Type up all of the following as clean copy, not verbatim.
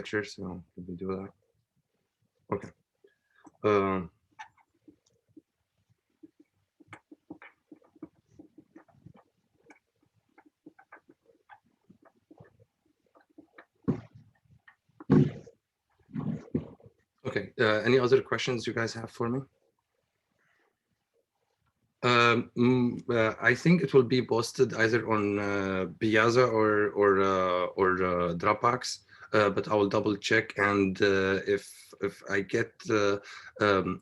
architecture. So let me do that. Okay. Um, okay. Any other questions you guys have for me? I think it will be posted either on Piazza or Dropbox, but I will double check. And if I get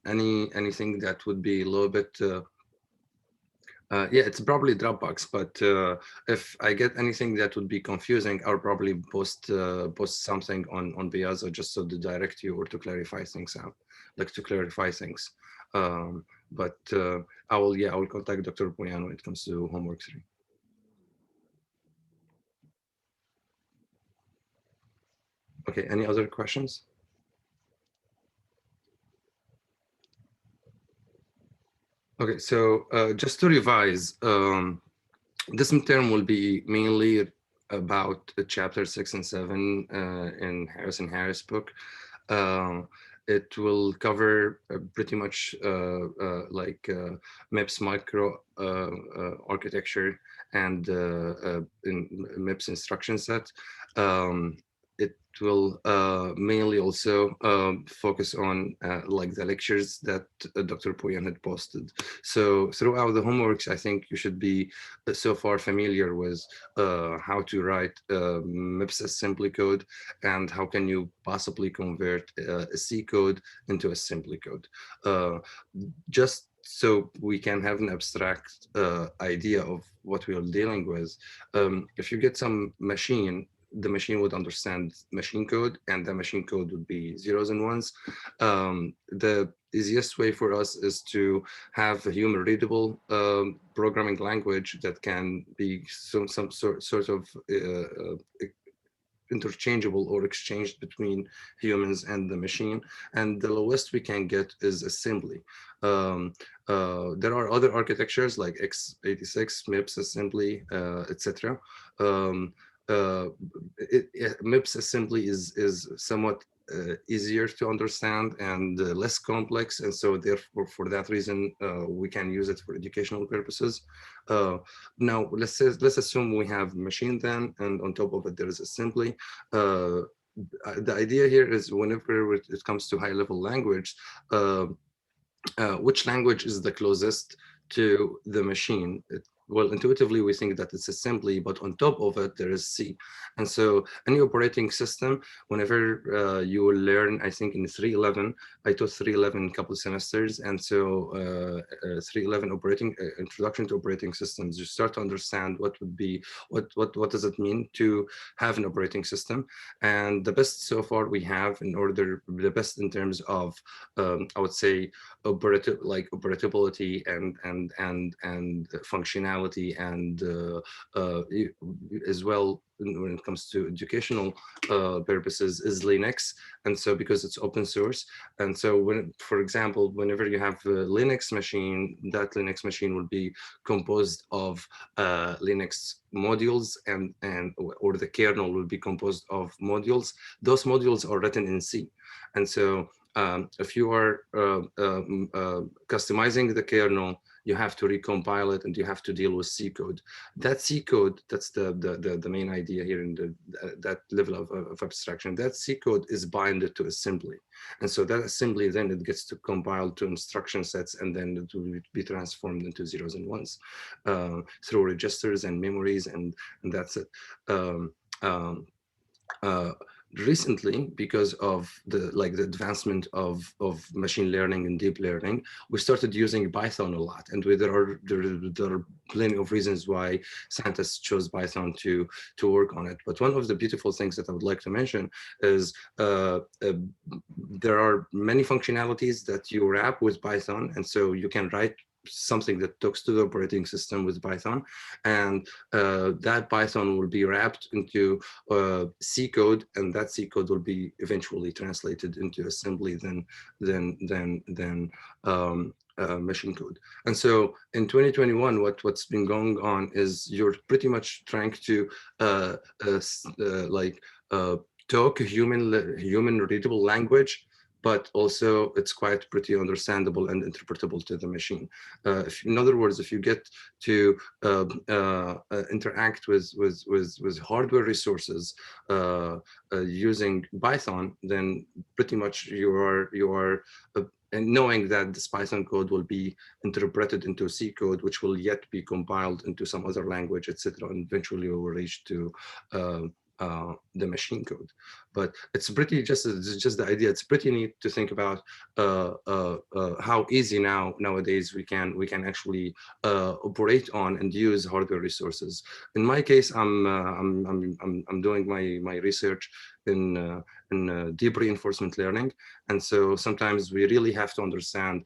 anything that would be a little bit yeah, it's probably Dropbox, but if I get anything that would be confusing, I'll probably post something on Piazza just so to direct you or to clarify things out, like to clarify things. But I will contact Dr. Puyan when it comes to homework 3. Okay, any other questions? Okay, so just to revise, this midterm will be mainly about chapter 6 and 7 in Harris and Harris book. It will cover pretty much like MIPS micro architecture and in MIPS instruction set. It will mainly also focus on like the lectures that Dr. Puyan had posted. So throughout the homeworks, I think you should be so far familiar with how to write MIPS assembly code and how can you possibly convert a C code into assembly code. Just so we can have an abstract idea of what we are dealing with. If you get some machine, the machine would understand machine code, and the machine code would be zeros and ones. The easiest way for us is to have a human readable programming language that can be some sort of interchangeable or exchanged between humans and the machine. And the lowest we can get is assembly. There are other architectures like x86, MIPS assembly, etc. MIPS assembly is somewhat easier to understand and less complex, and so therefore for that reason we can use it for educational purposes. Now let's assume we have machine then, and on top of it there is assembly. The idea here is whenever it comes to high level language, which language is the closest to the machine? Well, intuitively, we think that it's assembly, but on top of it, there is C. And so any operating system, whenever you will learn, I think in 3.11, I taught 3.11 a couple of semesters. And so 3.11 operating, introduction to operating systems, you start to understand what would be, what does it mean to have an operating system? And the best so far we have in order, the best in terms of, I would say, operability and functionality and as well when it comes to educational purposes is Linux. And so because it's open source, and so when, for example, whenever you have a Linux machine, that Linux machine will be composed of Linux modules and or the kernel will be composed of modules. Those modules are written in C. And so if you are customizing the kernel, you have to recompile it and you have to deal with C code. That C code, that's the main idea here in that level of abstraction. That C code is binded to assembly. And so that assembly, then it gets to compile to instruction sets, and then it will be transformed into zeros and ones through registers and memories, and that's it. Recently, because of the advancement of machine learning and deep learning, we started using Python a lot, and there are plenty of reasons why scientists chose Python to work on it. But one of the beautiful things that I would like to mention is there are many functionalities that you wrap with Python, and so you can write something that talks to the operating system with Python, and that Python will be wrapped into C code, and that C code will be eventually translated into assembly, then machine code. And so in 2021, what's been going on is you're pretty much trying to talk human readable language, but also it's quite pretty understandable and interpretable to the machine. In other words, if you get to interact with hardware resources using Python, then pretty much you are and knowing that this Python code will be interpreted into C code, which will yet be compiled into some other language, etc., and eventually will reach to uh, the machine code. But it's just the idea. It's pretty neat to think about how easy nowadays we can actually operate on and use hardware resources. In my case, I'm doing my research in deep reinforcement learning, and so sometimes we really have to understand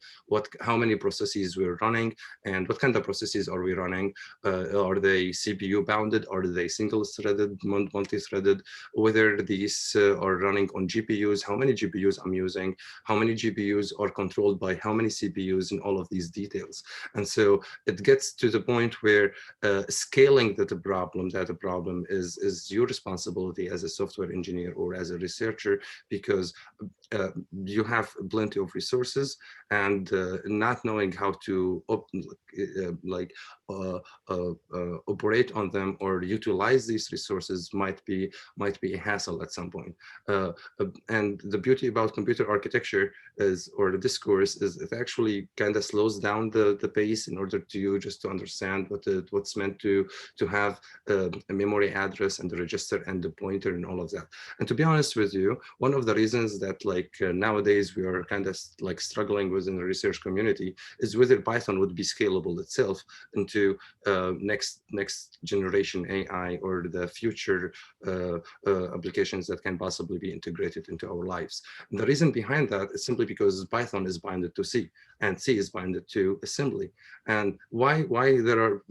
how many processes we're running and what kind of processes are we running. Are they CPU bounded? Are they single threaded, multi-threaded? Whether these are running on GPUs, how many GPUs I'm using, how many GPUs are controlled by how many CPUs, and all of these details. And so it gets to the point where scaling that problem is your responsibility as a software engineer or as a researcher, because you have plenty of resources, and not knowing how to like operate on them or utilize these resources might be a hassle at some point. And the beauty about computer architecture is, or the discourse is, it actually kind of slows down the pace in order to you just to understand what's meant to have a memory address and the register and the pointer and all of that. And to be honest with you, one of the reasons that nowadays we are kind of like struggling within the research community is whether Python would be scalable itself into next generation AI or the future applications that can possibly be integrated into our lives. And the reason behind that is simply because Python is binded to C, and C is binded to assembly. And why the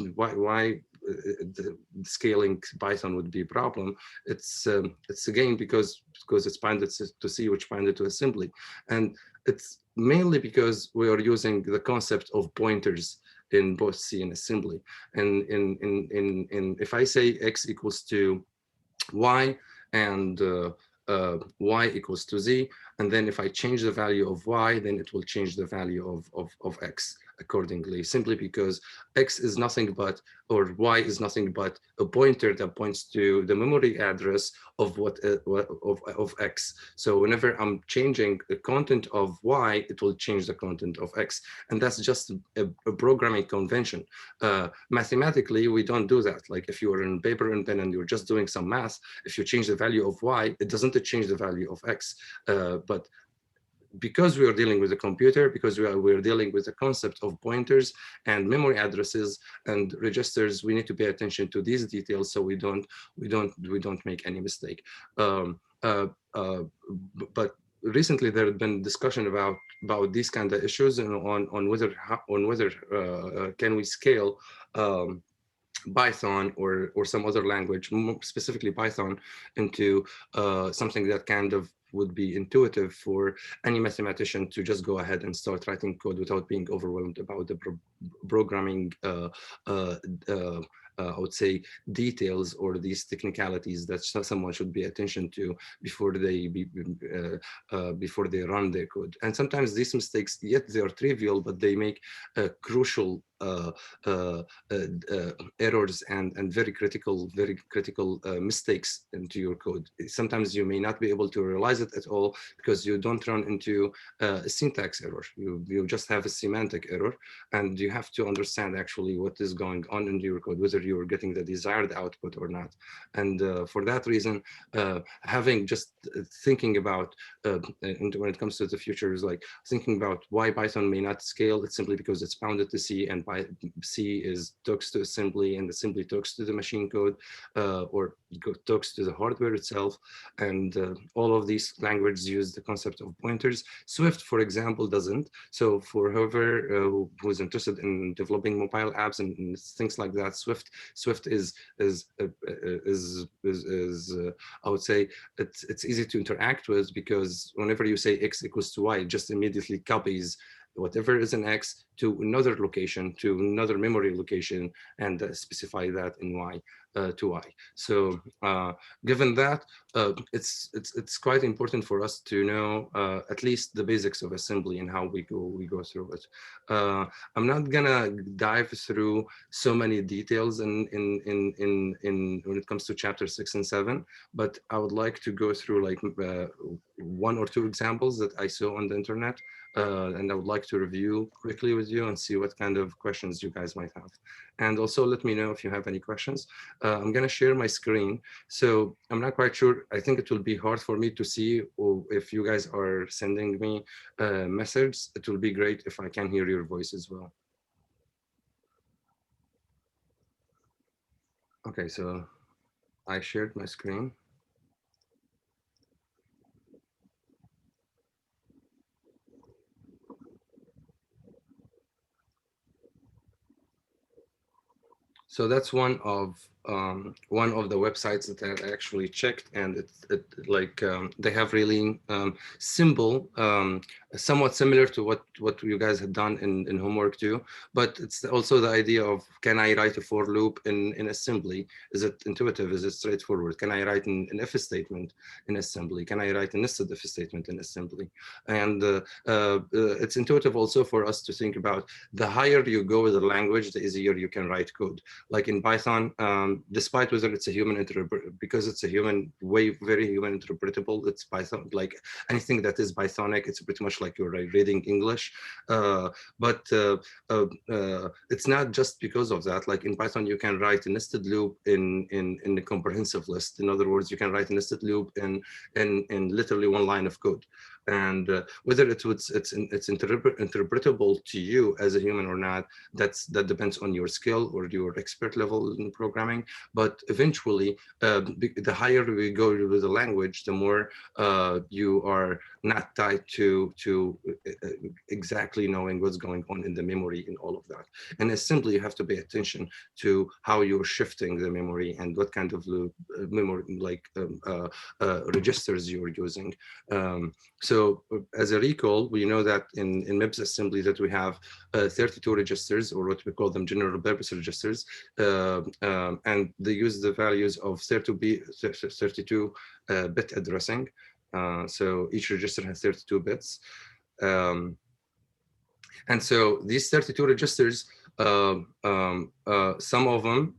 scaling Python would be a problem? It's again because it's binded to C, which binded to assembly, and it's mainly because we are using the concept of pointers in both C and assembly. And in if I say X equals to Y and Y equals to Z, and then if I change the value of Y, then it will change the value of X accordingly, simply because X is nothing but, or Y is nothing but a pointer that points to the memory address of of X. So whenever I'm changing the content of Y, it will change the content of X. And that's just a programming convention. Mathematically, we don't do that. Like if you are in paper and pen and you're just doing some math, if you change the value of Y, it doesn't change the value of X. But because we are dealing with a computer, because we're dealing with the concept of pointers and memory addresses and registers, we need to pay attention to these details so we don't make any mistake. But recently there had been discussion about these kind of issues and on whether can we scale Python or some other language, specifically Python, into something that kind of would be intuitive for any mathematician to just go ahead and start writing code without being overwhelmed about the programming uh, uh, I would say details or these technicalities that someone should pay attention to before before they run their code. And sometimes these mistakes, yet they are trivial, but they make crucial uh, errors and very critical mistakes into your code. Sometimes you may not be able to realize it at all because you don't run into a syntax error. You just have a semantic error, and you have to understand actually what is going on in your code, whether you're getting the desired output or not. And for that reason, having just thinking about when it comes to the future is like thinking about why Python may not scale. It's simply because it's bounded to C, and C is talks to assembly, and assembly talks to the machine code or talks to the hardware itself. And all of these languages use the concept of pointers. Swift, for example, doesn't. So for whoever who is interested in developing mobile apps and things like that, Swift is I would say it's easy to interact with, because whenever you say X equals to Y, it just immediately copies whatever is an X to another location, to another memory location, and specify that in Y to Y. So given that, it's quite important for us to know at least the basics of assembly and how we go through it. I'm not gonna dive through so many details in when it comes to chapter 6 and 7, but I would like to go through like one or two examples that I saw on the internet, and I would like to review quickly with you and see what kind of questions you guys might have. And also let me know if you have any questions. I'm going to share my screen. So I'm not quite sure. I think it will be hard for me to see if you guys are sending me a message. It will be great if I can hear your voice as well. Okay, so I shared my screen. So that's one of the websites that I actually checked, and they have really simple, somewhat similar to what you guys had done in homework too. But it's also the idea of, can I write a for loop in assembly? Is it intuitive? Is it straightforward? Can I write an if statement in assembly? Can I write a nested if statement in assembly? And it's intuitive also for us to think about, the higher you go with the language, the easier you can write code. Like in Python, despite whether it's a human because it's a very human interpretable, it's Python. Like anything that is Pythonic, it's pretty much like you're reading English. But it's not just because of that. Like in Python, you can write a nested loop in a comprehensive list. In other words, you can write a nested loop in literally one line of code. And whether it's interpretable to you as a human or not, that depends on your skill or your expert level in programming. But eventually, the higher we go with the language, the more you are not tied to exactly knowing what's going on in the memory and all of that. And it's simply, you have to pay attention to how you're shifting the memory and what kind of memory, like registers you're using. So as a recall, we know that in MIPS assembly that we have 32 registers, or what we call them general purpose registers, and they use the values of 32 bit addressing. So each register has 32 bits. And so these 32 registers, some of them,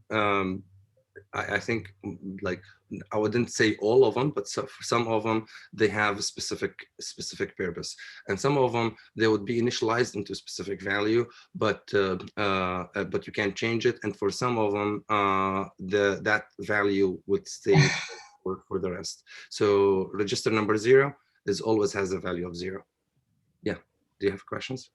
I think, like, I wouldn't say all of them, but some of them, they have a specific purpose, and some of them, they would be initialized into a specific value, but you can change it. And for some of them, that value would stay for the rest. So register number 0 always has a value of 0. Yeah. Do you have questions?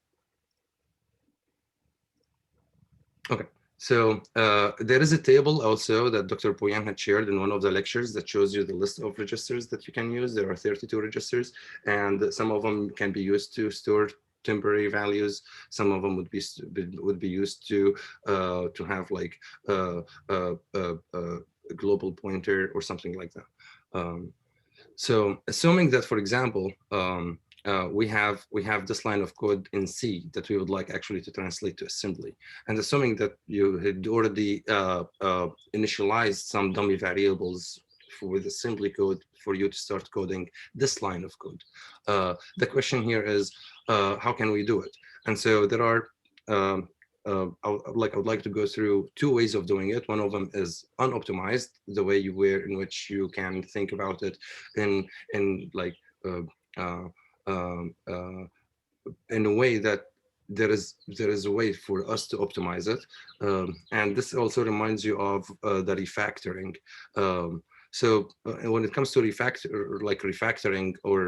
Okay. So there is a table also that Dr. Pouyan had shared in one of the lectures that shows you the list of registers that you can use. There are 32 registers, and some of them can be used to store temporary values. Some of them would be used to have like a global pointer or something like that. So assuming that, for example, we have this line of code in C that we would like actually to translate to assembly, and assuming that you had already initialized some dummy variables with assembly code for you to start coding this line of code. The question here is, how can we do it? And so there are I would like to go through two ways of doing it. One of them is unoptimized, the way in which you can think about it in like in a way that there is a way for us to optimize it, and this also reminds you of the refactoring. So when it comes to refactoring or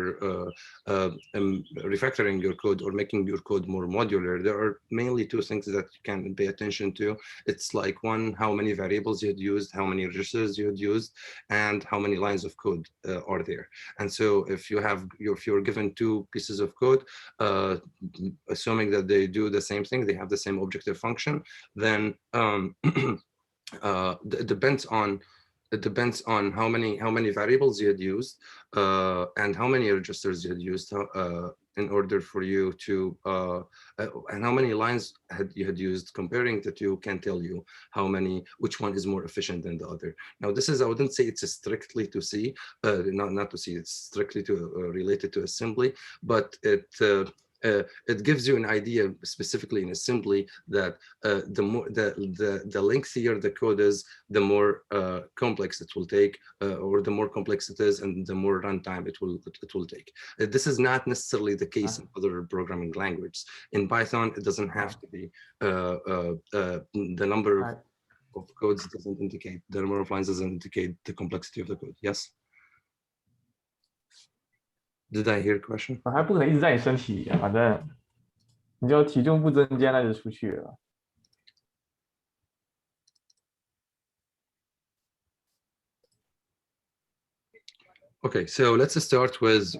refactoring your code or making your code more modular, there are mainly two things that you can pay attention to. It's like, one, how many variables you had used, how many registers you had used, and how many lines of code are there. And so if you're given two pieces of code, assuming that they do the same thing, they have the same objective function, then it depends on how many variables you had used and how many registers you had used, in order for you to, and how many lines you had used comparing the two can tell you which one is more efficient than the other. Now, this is, I wouldn't say it's strictly to C, not to C, it's strictly to related to assembly, but it gives you an idea, specifically in assembly, that the lengthier the code is, the more complex it will take, or the more complex it is, and the more runtime it will take. This is not necessarily the case in other programming languages. In Python, it doesn't have to be. The number of codes doesn't indicate, the number of lines doesn't indicate the complexity of the code. Yes. Did I hear a question? 还不可能一直在你身体里啊，反正你就体重不增加，那就出去了。Okay, so let's start with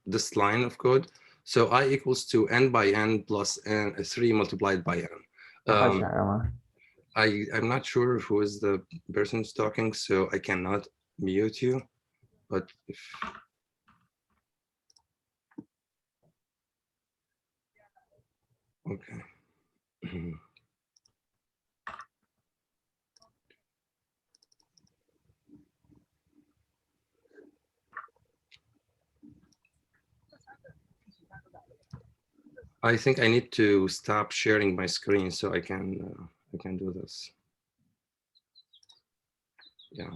this line of code. So I equals to n by n plus n 3 multiplied by n. I'm not sure who is the person who's talking, so I cannot mute you. But if okay. I think I need to stop sharing my screen so I can do this. Yeah.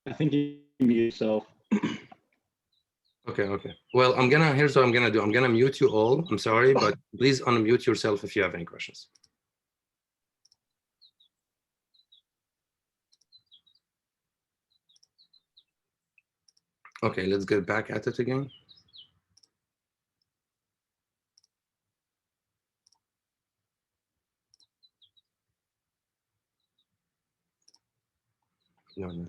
I think you mute yourself. Okay. Well, here's what I'm gonna do. I'm gonna mute you all. I'm sorry, but please unmute yourself if you have any questions. Okay, let's get back at it again. No.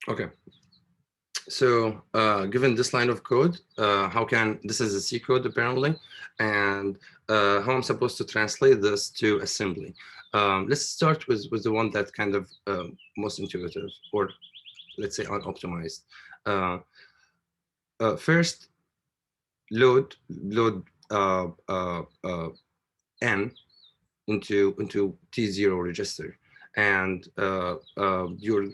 Okay. So given this line of code, this is a C code apparently, and how I'm supposed to translate this to assembly. Let's start with the one that kind of most intuitive, or let's say unoptimized. First, load n into T0 register. And you're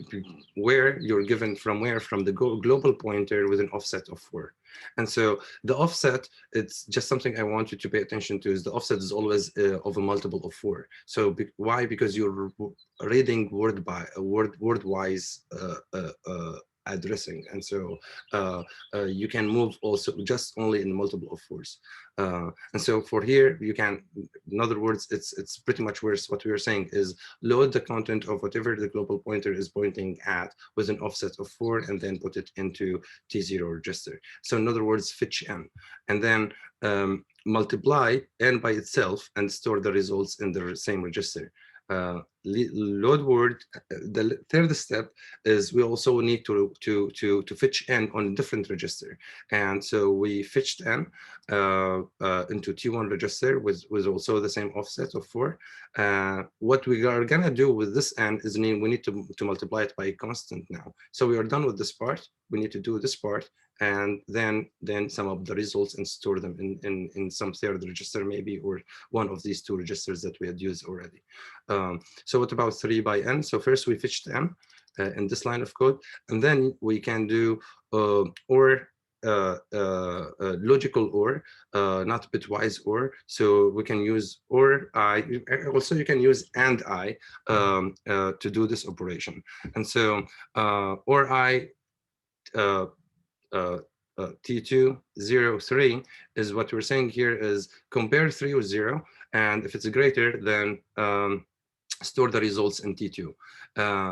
given from the global pointer with an offset of 4. And so the offset, it's just something I want you to pay attention to, is the offset is always of a multiple of 4. So why? Because you're reading word-wise addressing, and so you can move also just only in multiple of 4s. And so for here, you can, in other words, it's pretty much worse. What we were saying is load the content of whatever the global pointer is pointing at with an offset of 4, and then put it into T0 register. So in other words, fetch n, and then multiply n by itself and store the results in the same register. Load word. The third step is we also need to fetch n on a different register, and so we fetched n into T1 register with also the same offset of 4. What we are gonna do with this n is we need to multiply it by a constant now. So we are done with this part. We need to do this part, and then sum up the results and store them in some third register maybe, or one of these 2 registers that we had used already. So what about 3 by n? So first we fetched n in this line of code, and then we can do logical OR, not bitwise OR. So we can use OR I. Also, you can use AND I to do this operation. And so OR I T2 0 3 is what we're saying here is compare 3 with 0, and if it's greater, then store the results in T2.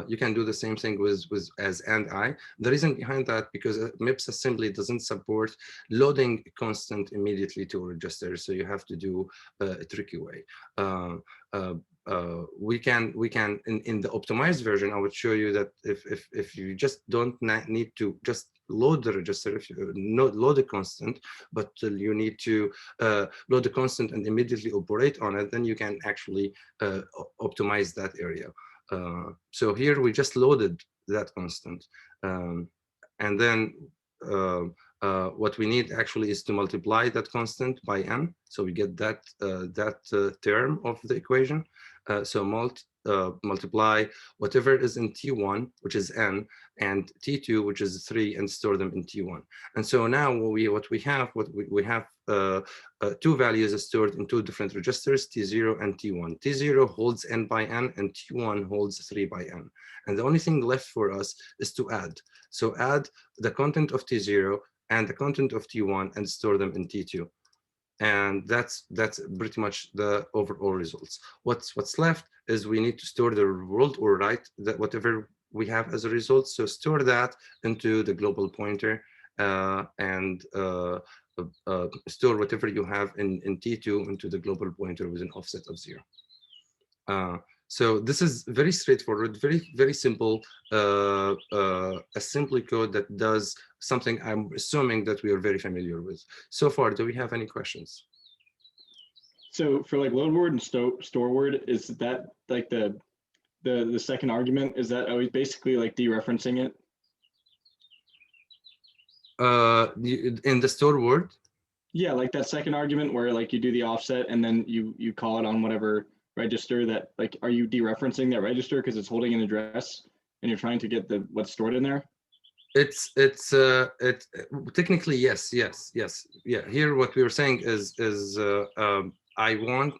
You can do the same thing with as and I. The reason behind that, because MIPS assembly doesn't support loading constant immediately to a register, so you have to do a tricky way. We can in the optimized version, I would show you that if you just don't need to just load the register, if you not load the constant, but you need to load the constant and immediately operate on it, then you can actually optimize that area. So here we just loaded that constant. And then what we need actually is to multiply that constant by n. So we get that term of the equation. So multiply whatever is in T1, which is n, and T2, which is 3, and store them in T1. And so now what we have two values stored in two different registers, T0 and T1. T0 holds n by n, and T1 holds 3 by n. And the only thing left for us is to add. So add the content of T0 and the content of T1 and store them in T2. And that's pretty much the overall results. What's left is we need to store the result or write that whatever we have as a result. So store that into the global pointer and store whatever you have in T2 into the global pointer with an offset of 0. So this is very straightforward, very simple, assembly code that does something I'm assuming that we are very familiar with. So far, do we have any questions? So for like load word and store word, is that like the second argument? Is that always basically like dereferencing it? In the store word? Yeah, like that second argument where like you do the offset and then you call it on whatever register that, like, are you dereferencing that register because it's holding an address and you're trying to get what's stored in there? It's technically yes. Yeah, here what we were saying is I want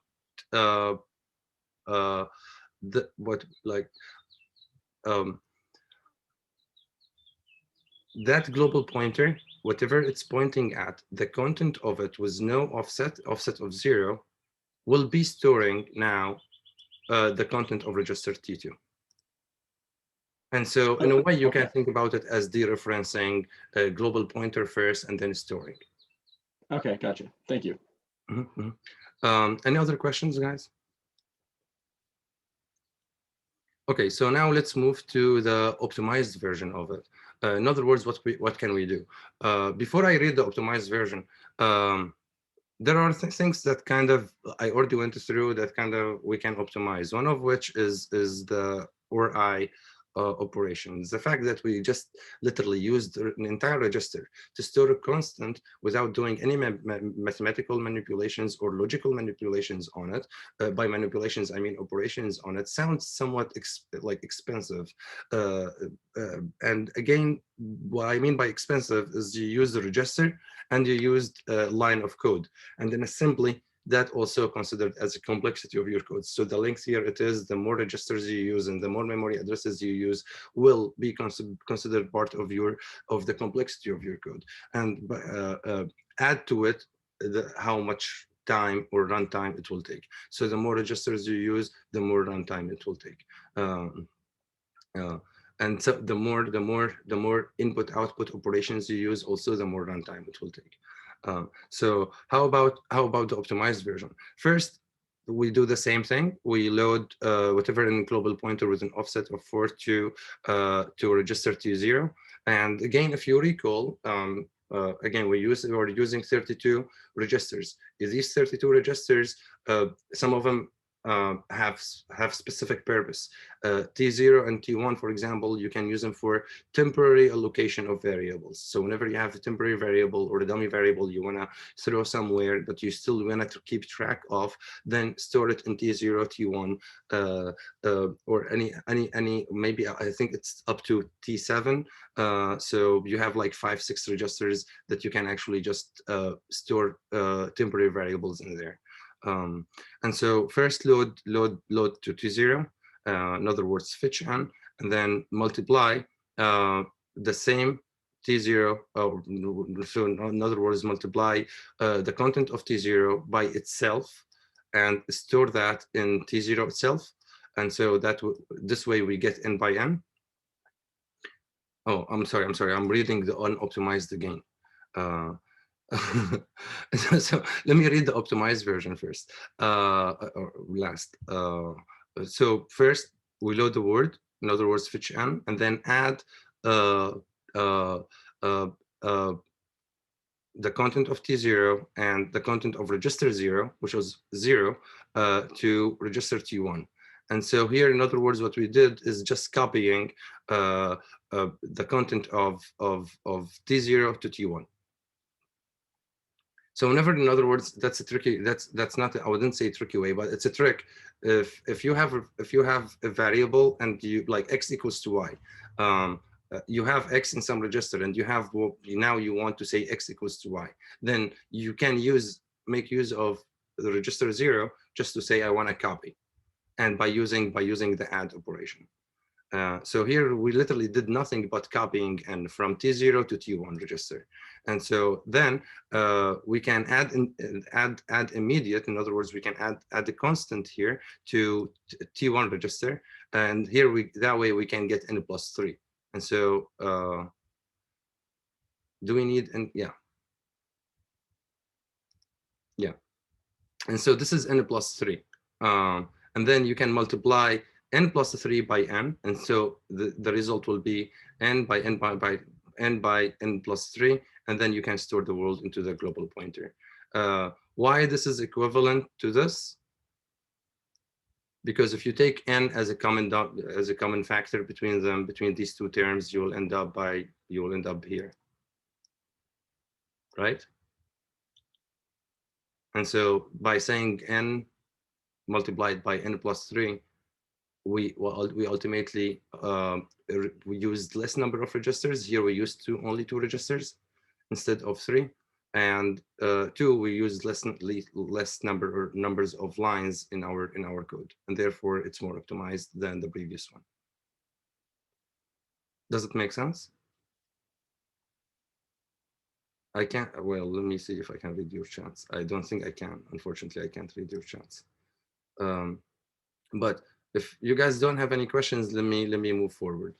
that global pointer, whatever it's pointing at, the content of it with no offset of 0, will be storing now the content of register T2. And so in a way, you can think about it as dereferencing a global pointer first and then storing. Okay, gotcha. Thank you. Any other questions, guys? Okay, so now let's move to the optimized version of it. In other words, what can we do? Before I read the optimized version, there are things that kind of I already went through that kind of we can optimize. One of which is the OR-I operations. The fact that we just literally used an entire register to store a constant without doing any mathematical manipulations or logical manipulations on it. By manipulations, I mean operations on it. Sounds somewhat expensive. And again, what I mean by expensive is you use the register and you used a line of code, and then assembly that also considered as a complexity of your code. So the lengthier it is, the more registers you use and the more memory addresses you use will be considered part of the complexity of your code. And add to it how much time or runtime it will take. So the more registers you use, the more runtime it will take. And so the more input-output operations you use, also the more runtime it will take. So how about the optimized version? First, we do the same thing. We load whatever in global pointer with an offset of 4 to register T0. And again, if you recall, again, we're using 32 registers. These 32 registers, some of them have specific purpose. T0 and T1, for example, you can use them for temporary allocation of variables. So whenever you have a temporary variable or a dummy variable you want to throw somewhere that you still want to keep track of, then store it in T0, T1, or any maybe I think it's up to T7. So you have like 5-6 registers that you can actually just store temporary variables in there. And so first load to T0, in other words, fetch n, and then multiply the same T0, so in other words, multiply the content of T0 by itself and store that in T0 itself. And so this way we get n by n. Oh, I'm sorry, I'm reading the unoptimized again. So let me read the optimized version first, or last. So first we load the word, in other words, fetch n, and then add the content of T0 and the content of register 0, which was 0, to register T1. And so here, in other words, what we did is just copying the content of T0 to T1. So whenever, in other words, that's a tricky, that's not, I wouldn't say tricky way, but it's a trick. If you have a variable and you like x equals to y, you have x in some register and you have, now you want to say x equals to y, then you can make use of the register 0 just to say I want to copy, and by using the add operation. So here we literally did nothing but copying n from T0 to T1 register. And so then we can add immediate. In other words, we can add the constant here to T1 register. And here that way we can get n plus 3. And so do we need, and yeah. And so this is n plus 3. And then you can multiply n plus 3 by n, and so the result will be n by n by n plus 3, and then you can store the world into the global pointer. Why this is equivalent to this? Because if you take n as a common factor between these two terms, you will end up here, right? And so by saying n multiplied by n plus 3, we ultimately we used less number of registers. Here we used only 2 registers instead of 3, and 2 we used less numbers of lines in our code, and therefore it's more optimized than the previous one. Does it make sense? I can't. Well, let me see if I can read your chats. I don't think I can. Unfortunately, I can't read your chats. But if you guys don't have any questions, let me move forward.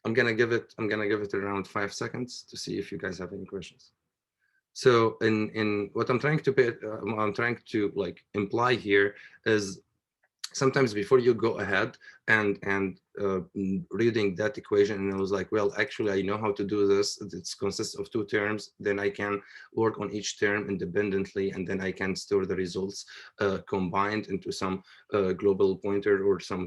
I'm gonna give it around 5 seconds to see if you guys have any questions. So in what I'm trying to like imply here is, sometimes before you go ahead and reading that equation, and I was like, well, actually, I know how to do this. It consists of 2 terms. Then I can work on each term independently, and then I can store the results combined into some global pointer or some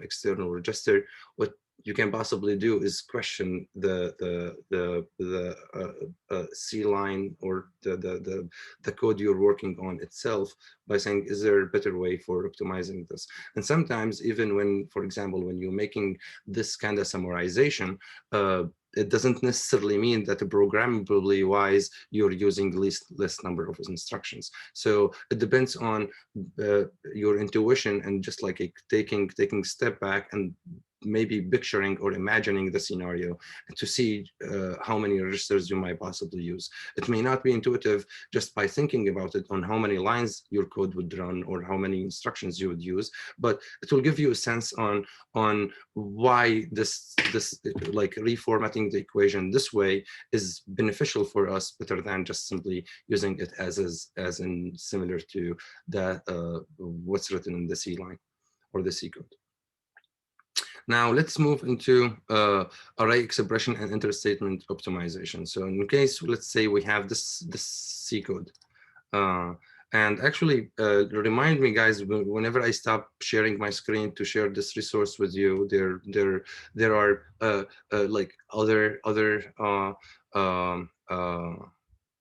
external register. What you can possibly do is question the C line or the code you're working on itself by saying, is there a better way for optimizing this? And sometimes even when, for example, when you're making this kind of summarization, it doesn't necessarily mean that programmably wise you're using less number of instructions. So it depends on your intuition and just like taking a step back and maybe picturing or imagining the scenario to see how many registers you might possibly use. It may not be intuitive just by thinking about it on how many lines your code would run or how many instructions you would use, but it will give you a sense on why this like reformatting the equation this way is beneficial for us, better than just simply using it as in similar to the what's written in the C line or the C code. Now let's move into array expression and interstatement optimization. So in case, let's say we have this C code. And actually, remind me, guys, whenever I stop sharing my screen to share this resource with you, there are like other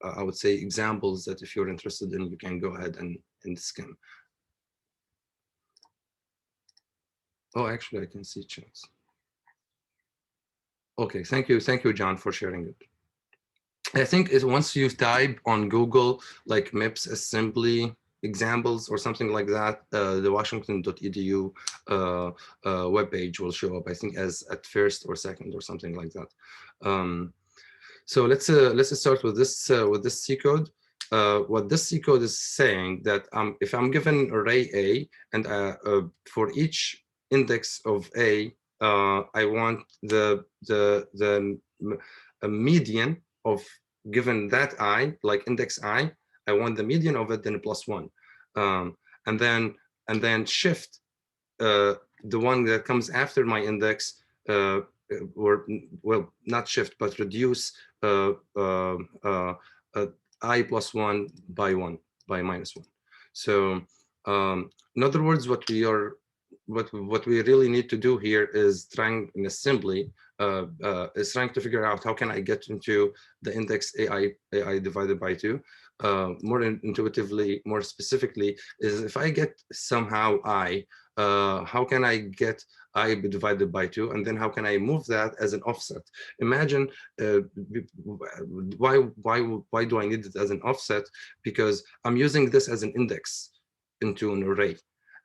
I would say examples that if you're interested in, you can go ahead and scan. Oh, actually, I can see chats. Okay, thank you, John, for sharing it. I think once you type on Google like MIPS assembly examples or something like that, the washington.edu webpage will show up, I think, as at first or second or something like that. So let's start with this C code. What this C code is saying that if I'm given array A and for each index of A, I want the median of given that I, like index I want the median of it, then +1, and then shift the one that comes after my index or well, not shift, but reduce I plus 1 by 1 by minus 1. So in other words, what we really need to do here is trying in assembly is trying to figure out how can I get into the index AI divided by 2. More intuitively, more specifically, is if I get somehow I, how can I get I divided by 2, and then how can I move that as an offset? Imagine why do I need it as an offset? Because I'm using this as an index into an array.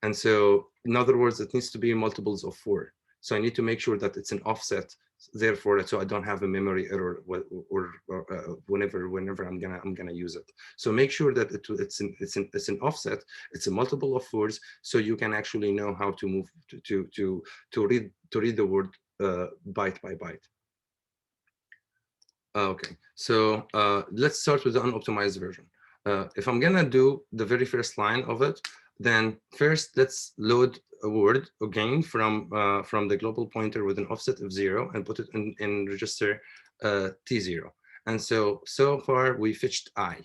And so in other words, it needs to be multiples of 4. So I need to make sure that it's an offset, therefore, so I don't have a memory error or whenever I'm gonna use it. So make sure that it's an offset, it's a multiple of 4s, so you can actually know how to move to read the word byte by byte. Okay, so let's start with the unoptimized version. If I'm gonna do the very first line of it, then first let's load a word again from the global pointer with an offset of 0 and put it in register T0. And so far we fetched I.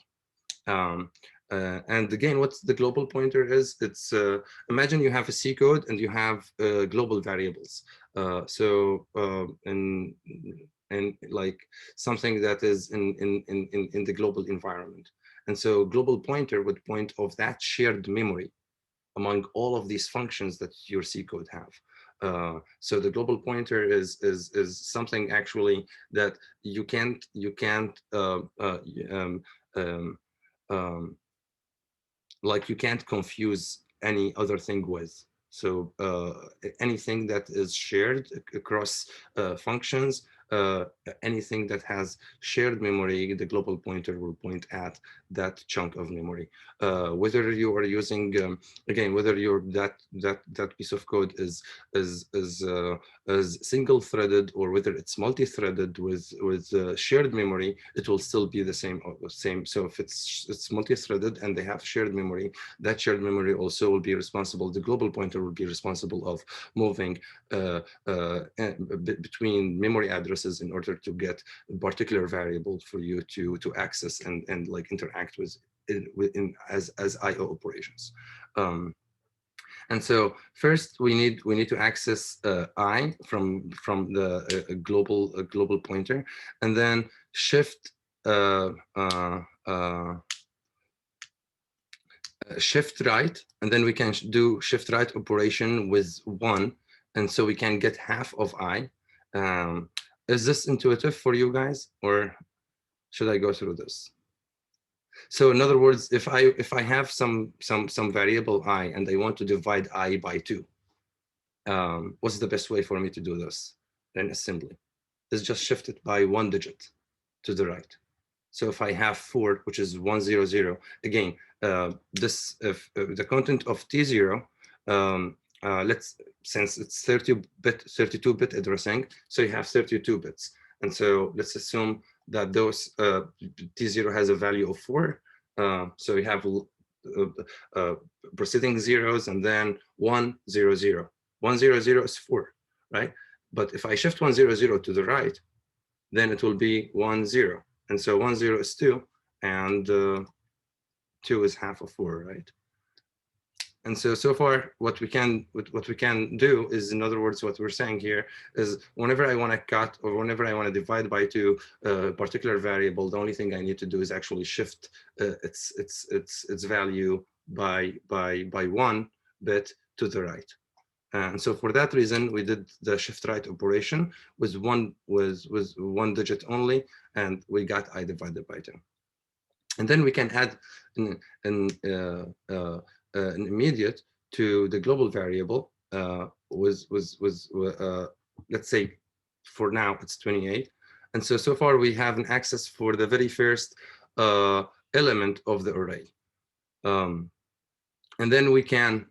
And again, what the global pointer is, it's imagine you have a C code and you have global variables. And like something that is in the global environment. And so global pointer would point of that shared memory among all of these functions that your C code have. So the global pointer is something actually that you can't like you can't confuse any other thing with. So anything that is shared across functions, anything that has shared memory, the global pointer will point at that chunk of memory. Whether you are using, again, whether that piece of code is single-threaded or whether it's multi-threaded with shared memory, it will still be the same. So if it's multi-threaded and they have shared memory, that shared memory also will be responsible. The global pointer will be responsible of moving between memory addresses in order to get a particular variable for you to access and like interact with as I/O operations. And so first we need to access I from the global pointer, and then shift shift right, and then we can do shift right operation with 1, and so we can get half of I. Is this intuitive for you guys, or should I go through this? So in other words, if I have some variable I and I want to divide I by 2, what's the best way for me to do this in assembly? Is just shift it by 1 digit to the right. So if I have 4, which is 100, again, this if the content of T0, since it's 32-bit addressing, so you have 32 bits. And so let's assume that those T0 has a value of 4. So you have preceding zeros and then 100. 100 is 4, right? But if I shift 100 to the right, then it will be 10. And so 10 is 2, and 2 is half of 4, right? And so far, what we can do is, in other words, what we're saying here is whenever I want to cut or whenever I want to divide by 2 a particular variable, the only thing I need to do is actually shift its value by 1 bit to the right. And so for that reason, we did the shift right operation with one digit only, and we got I divided by 2. And then we can add an immediate to the global variable let's say for now it's 28. And so far we have an access for the very first element of the array. And then we can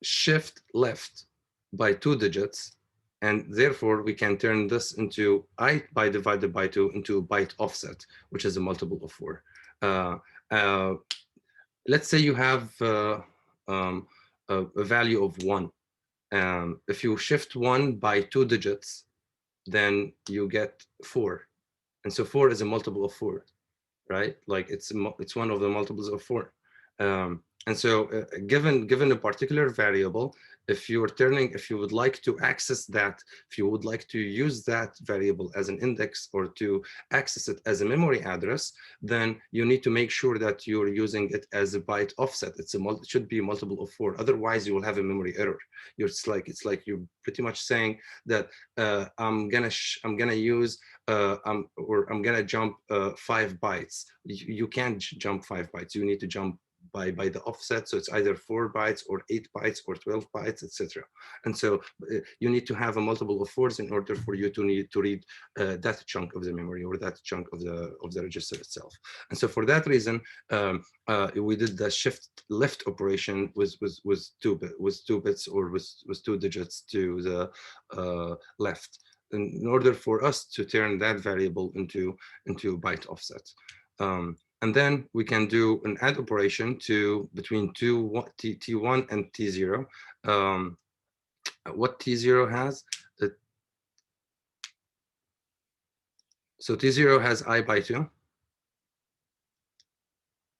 shift left by 2 digits, and therefore we can turn this into I by divided by 2 into a byte offset, which is a multiple of 4. Let's say you have a value of 1, If you shift 1 by 2 digits, then you get 4. And so 4 is a multiple of 4, right? Like it's one of the multiples of 4. And so given a particular variable, if you would like to access that, if you would like to use that variable as an index or to access it as a memory address, then you need to make sure that you're using it as a byte offset. It should be a multiple of 4. Otherwise, you will have a memory error. It's like you're pretty much saying that I'm gonna use I'm gonna jump 5 bytes. You can't jump 5 bytes. You need to jump by the offset. So it's either 4 bytes or 8 bytes or 12 bytes, etc. And so you need to have a multiple of 4s in order for you to read that chunk of the memory or that chunk of the register itself. And so for that reason, we did the shift left operation with 2 bits or with 2 digits to the left, in order for us to turn that variable into byte offset. And then we can do an add operation between T1 and T0. What T0 has, so T0 has I by 2,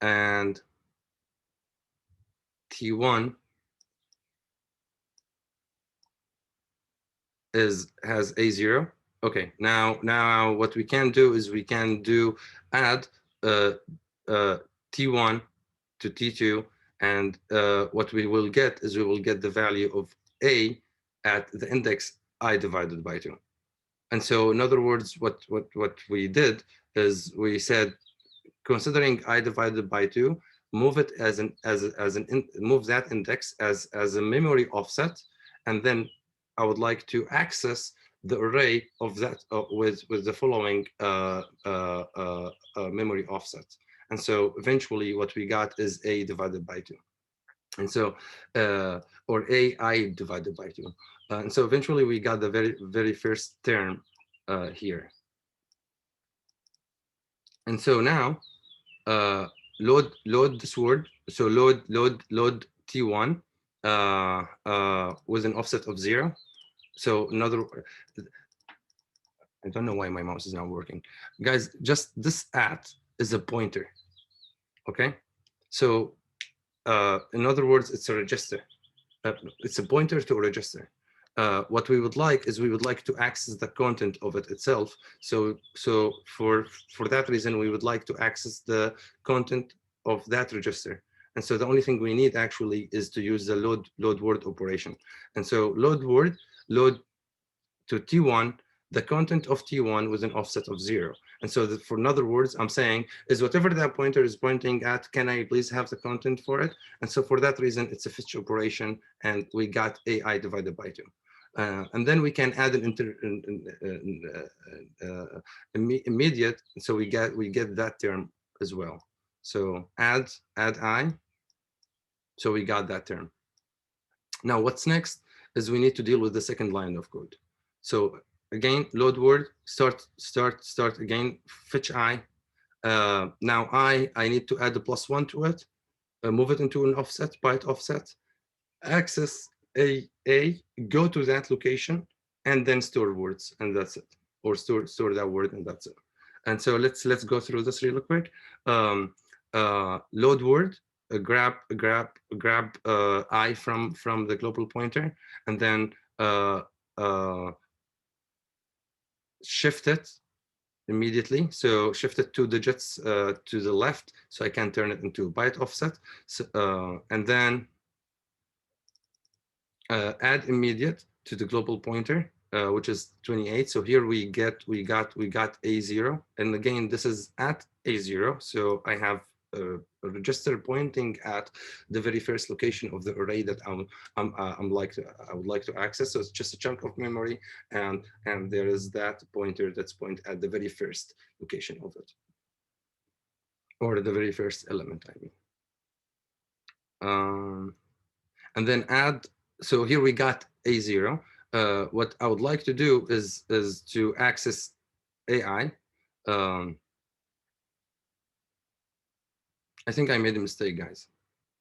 and T1 has A0. Okay, now what we can do is we can add T1 to T2, and what we will get is we will get the value of A at the index I divided by 2. And so in other words, what we did is we said, considering I divided by 2, move it move that index as a memory offset, and then I would like to access the array of that with the following memory offset. And so eventually what we got is A divided by 2. And so, or AI divided by 2. And so eventually we got the very first term here. And so now, load this word. So load T1 with an offset of 0. So I don't know why my mouse is not working. Guys, just this at is a pointer, okay? So in other words, it's a register. It's a pointer to a register. What we would like is we would like to access the content of it itself. So for that reason, we would like to access the content of that register. And so the only thing we need actually is to use the load word operation. And so load to T1, the content of T1 with an offset of 0. And so in other words, I'm saying is whatever that pointer is pointing at, can I please have the content for it? And so for that reason, it's a fetch operation, and we got AI divided by 2. And then we can add an immediate, so we get that term as well. So add I, so we got that term. Now what's next is we need to deal with the second line of code. So again, load word, start again, fetch I. Now I need to add a +1 to it, move it into an offset, byte offset, access A, go to that location, and then store words, and that's it. Or store that word, and that's it. And so let's go through this really quick. Load word, grab I from the global pointer, and then shift it immediately. So shift it 2 digits to the left, so I can turn it into a byte offset. So, and then add immediate to the global pointer, which is 28. So here we got A0, and again this is at A0. So I have a register pointing at the very first location of the array that I would like to access. So it's just a chunk of memory, and there is that pointer that's pointed at the very first location of it, or the very first element, I mean. And then add. So here we got A0. What I would like to do is to access AI. I think I made a mistake, guys.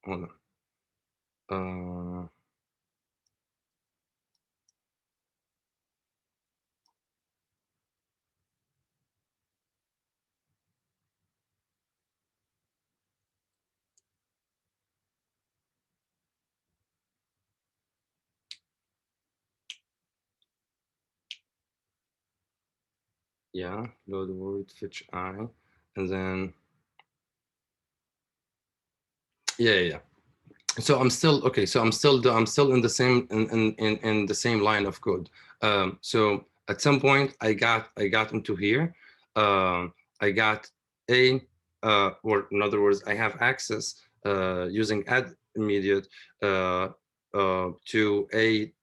Hold on. Yeah, load word fetch I, and then yeah. So I'm still okay. So I'm still in the same in the same line of code. So at some point I got into here. I got a or in other words, I have access using add immediate to a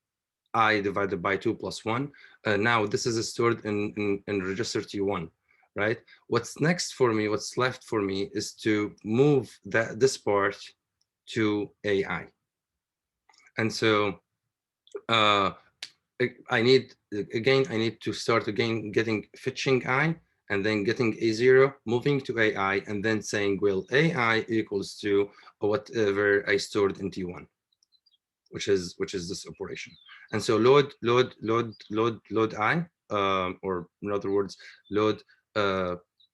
I divided by 2 plus 1. Now this is stored in register T1, right? What's next for me, what's left for me is to move this part to AI. And so uh, I need, again, I need to start again getting fetching I and then getting A0, moving to AI, and then saying, well, AI equals to whatever I stored in T1. Which is this operation. And so load I, or in other words, load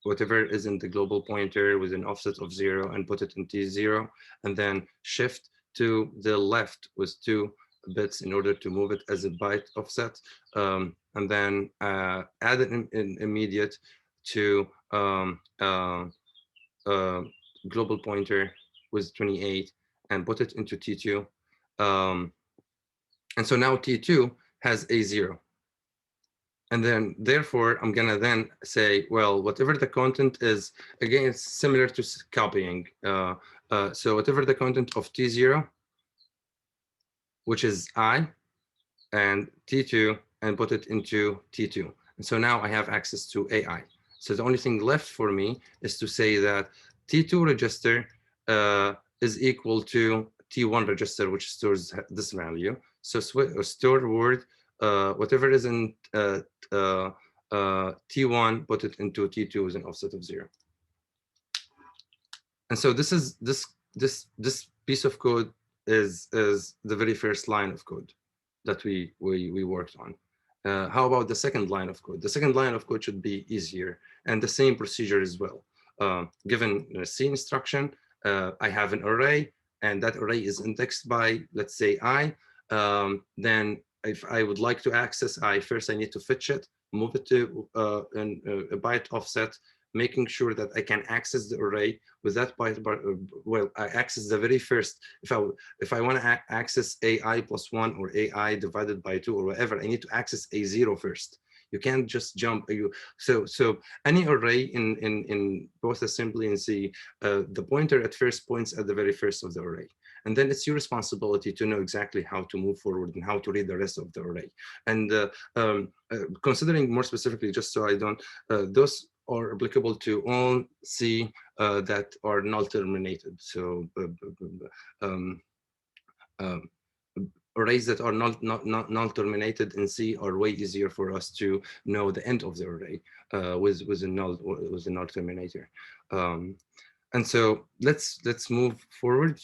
whatever is in the global pointer with an offset of 0 and put it in T0, and then shift to the left with 2 bits in order to move it as a byte offset, and then add an immediate to global pointer with 28 and put it into T2. And so now T2 has A0. And then therefore, I'm gonna then say, well, whatever the content is, again, it's similar to copying. So whatever the content of T0, which is I, and T2, and put it into T2. And so now I have access to AI. So the only thing left for me is to say that T2 register is equal to T1 register, which stores this value. So store word, whatever is in T1, put it into T2 with an offset of 0. And so this is this piece of code is the very first line of code that we worked on. How about the second line of code? The second line of code should be easier and the same procedure as well. Given a C instruction, I have an array, and that array is indexed by, let's say, I. Then if I would like to access I, first I need to fetch it, move it to a byte offset, making sure that I can access the array with that byte. Well, I access the very first. If I want to access AI plus 1 or AI divided by 2 or whatever, I need to access A0 first. You can't just jump. So any array in both assembly and C, the pointer at first points at the very first of the array. And then it's your responsibility to know exactly how to move forward and how to read the rest of the array. And considering more specifically, just so I don't, those are applicable to all C that are null terminated. So arrays that are null terminated in C are way easier for us to know the end of the array with a null terminator. And so let's move forward.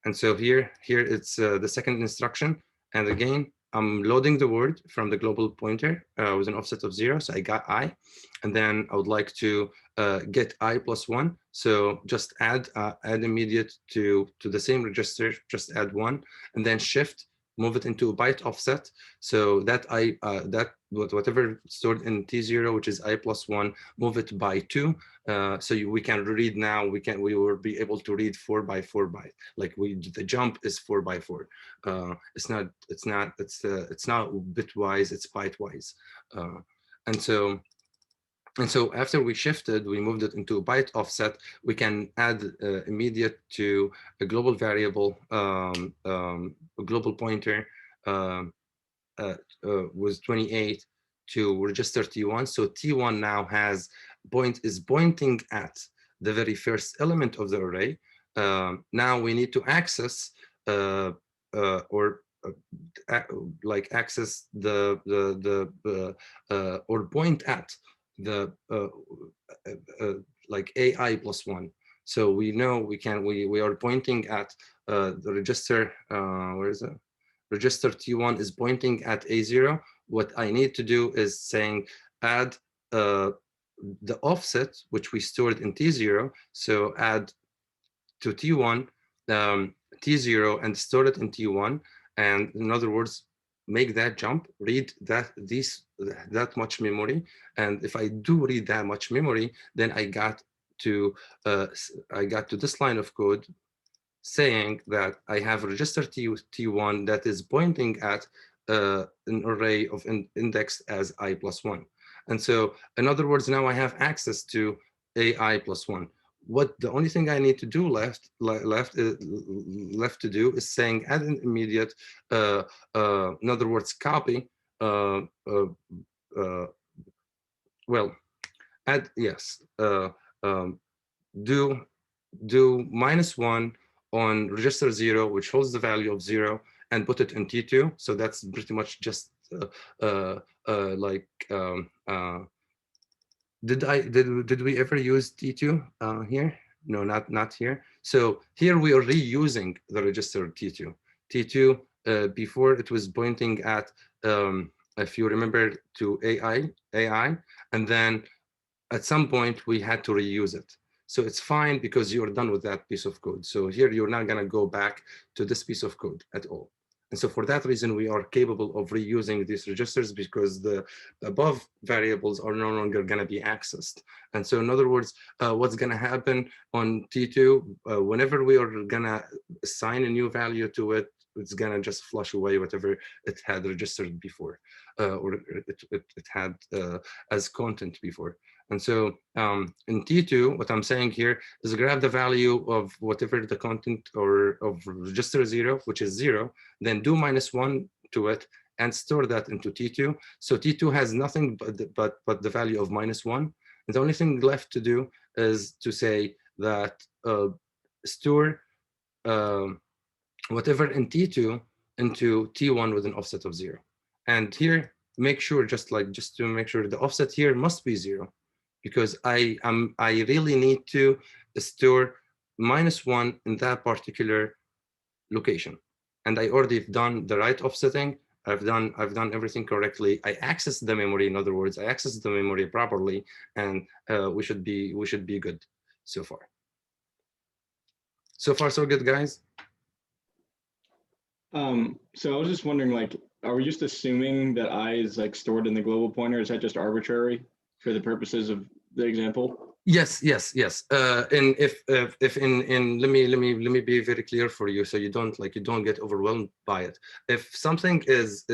And so here it's the second instruction. And again, I'm loading the word from the global pointer with an offset of 0. So I got I. And then I would like to get I plus 1. So just add immediate to the same register, just add 1. And then shift, move it into a byte offset. So that whatever stored in T0, which is I plus 1, move it by 2. So we can read now, we will be able to read 4 by 4 byte. Like the jump is 4 by 4. It's not bitwise, it's bytewise. And so after we shifted, we moved it into a byte offset, we can add immediate to a global variable, a global pointer with 28 to register T1. So T1 now is pointing at the very first element of the array. Now we need to access access or point at the like AI plus 1. So we know we are pointing at the register. Where is it? Register T1 is pointing at A0. What I need to do is saying add the offset, which we stored in T0. So add to T1 T0 and store it in T1. And in other words, make that jump, read that much memory. And if I do read that much memory, then I got to this line of code saying that I have register T1 that is pointing at an array of indexed as I plus 1. And so in other words, now I have access to AI plus 1. What the only thing I need to do left to do is saying add an immediate, in other words, copy, well, add, yes, do -1 on register 0, which holds the value of 0, and put it in T2. So that's pretty much just like, did we ever use T2 here? No, not here. So here we are reusing the register T2. T2 before it was pointing at, if you remember, to AI, and then at some point we had to reuse it. So it's fine because you're done with that piece of code. So here you're not going to go back to this piece of code at all. And so for that reason, we are capable of reusing these registers because the above variables are no longer going to be accessed. And so in other words, what's going to happen on T2, whenever we are going to assign a new value to it, it's going to just flush away whatever it had registered before, or it had as content before. And so in T2, what I'm saying here is grab the value of whatever the content or of register 0, which is 0, then do -1 to it and store that into T2. So T2 has nothing but the value of -1. And the only thing left to do is to say that store whatever in T2 into T1 with an offset of 0. And here, make sure, just to make sure, the offset here must be 0, because I really need to store -1 in that particular location. And I already done the right offsetting. I've done everything correctly. I accessed the memory. In other words, I accessed the memory properly, and we should be good so far. So far, so good, guys. So I was just wondering, like, are we just assuming that I is like stored in the global pointer? Is that just arbitrary for the purposes of the example? Yes. And if in let me be very clear for you, so you don't get overwhelmed by it. If something is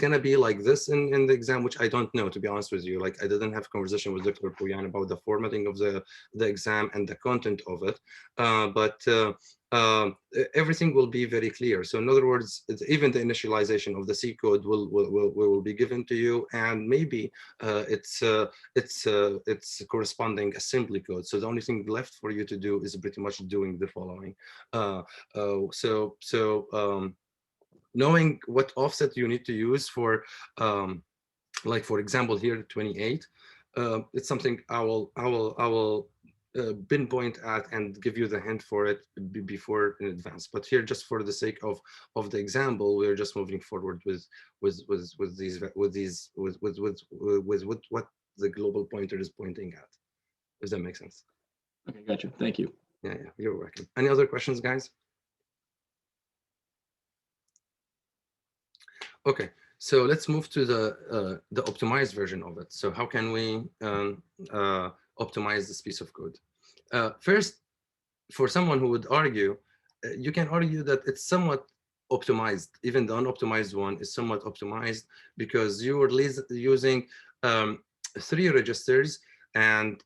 gonna be like this in the exam, which I don't know, to be honest with you, like I didn't have a conversation with Dr. Pouyan about the formatting of the exam and the content of it, but everything will be very clear. So in other words, even the initialization of the C code will be given to you, and maybe it's corresponding assembly code. So the only thing left for you to do is pretty much doing the following. Knowing what offset you need to use for, like for example here 28, it's something I will pinpoint at and give you the hint for it before in advance. But here, just for the sake of the example, we're just moving forward with what the global pointer is pointing at. Does that make sense? Okay, gotcha. Thank you. Yeah, you're welcome. Any other questions, guys? Okay, so let's move to the optimized version of it. So how can we optimize this piece of code? First, for someone who would argue, you can argue that it's somewhat optimized. Even the unoptimized one is somewhat optimized because you are using 3 registers, and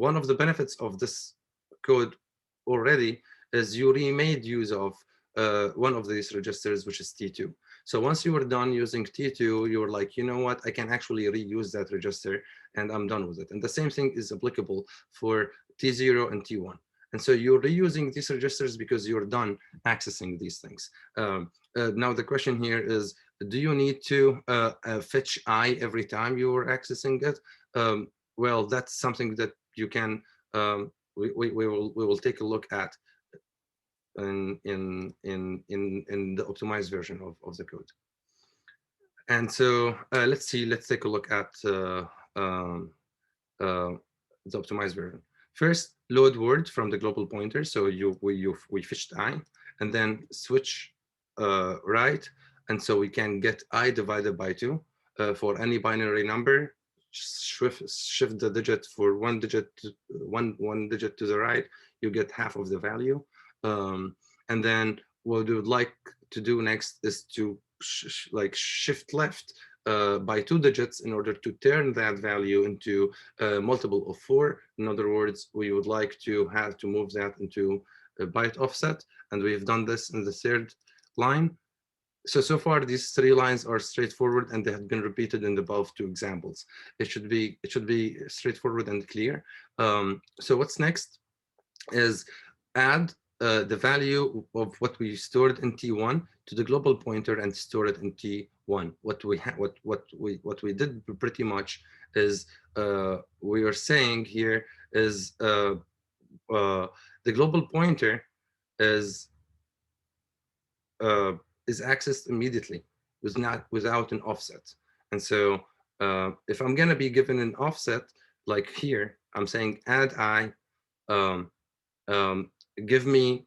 one of the benefits of this code already is you remade use of one of these registers, which is T2. So once you were done using T2, you were like, you know what, I can actually reuse that register and I'm done with it. And the same thing is applicable for T0 and T1. And so you're reusing these registers because you're done accessing these things. Now the question here is, do you need to fetch I every time you are accessing it? Well, that's something that you can, we will take a look at in the optimized version of the code. And so let's take a look at the optimized version. First, load word from the global pointer. So we fetched I, and then switch right, and so we can get I divided by 2 for any binary number. Shift the digit for one digit to the right, you get half of the value. And then what we would like to do next is to like shift left by 2 digits in order to turn that value into a multiple of 4. In other words, we would like to have to move that into a byte offset, and we've done this in the third line. So far, these 3 lines are straightforward, and they have been repeated in the above 2 examples. It should be straightforward and clear. So what's next is add the value of what we stored in T1 to the global pointer and store it in T1. What we did pretty much is we are saying here is the global pointer is accessed immediately without an offset. And so if I'm gonna be given an offset, like here, I'm saying add I, give me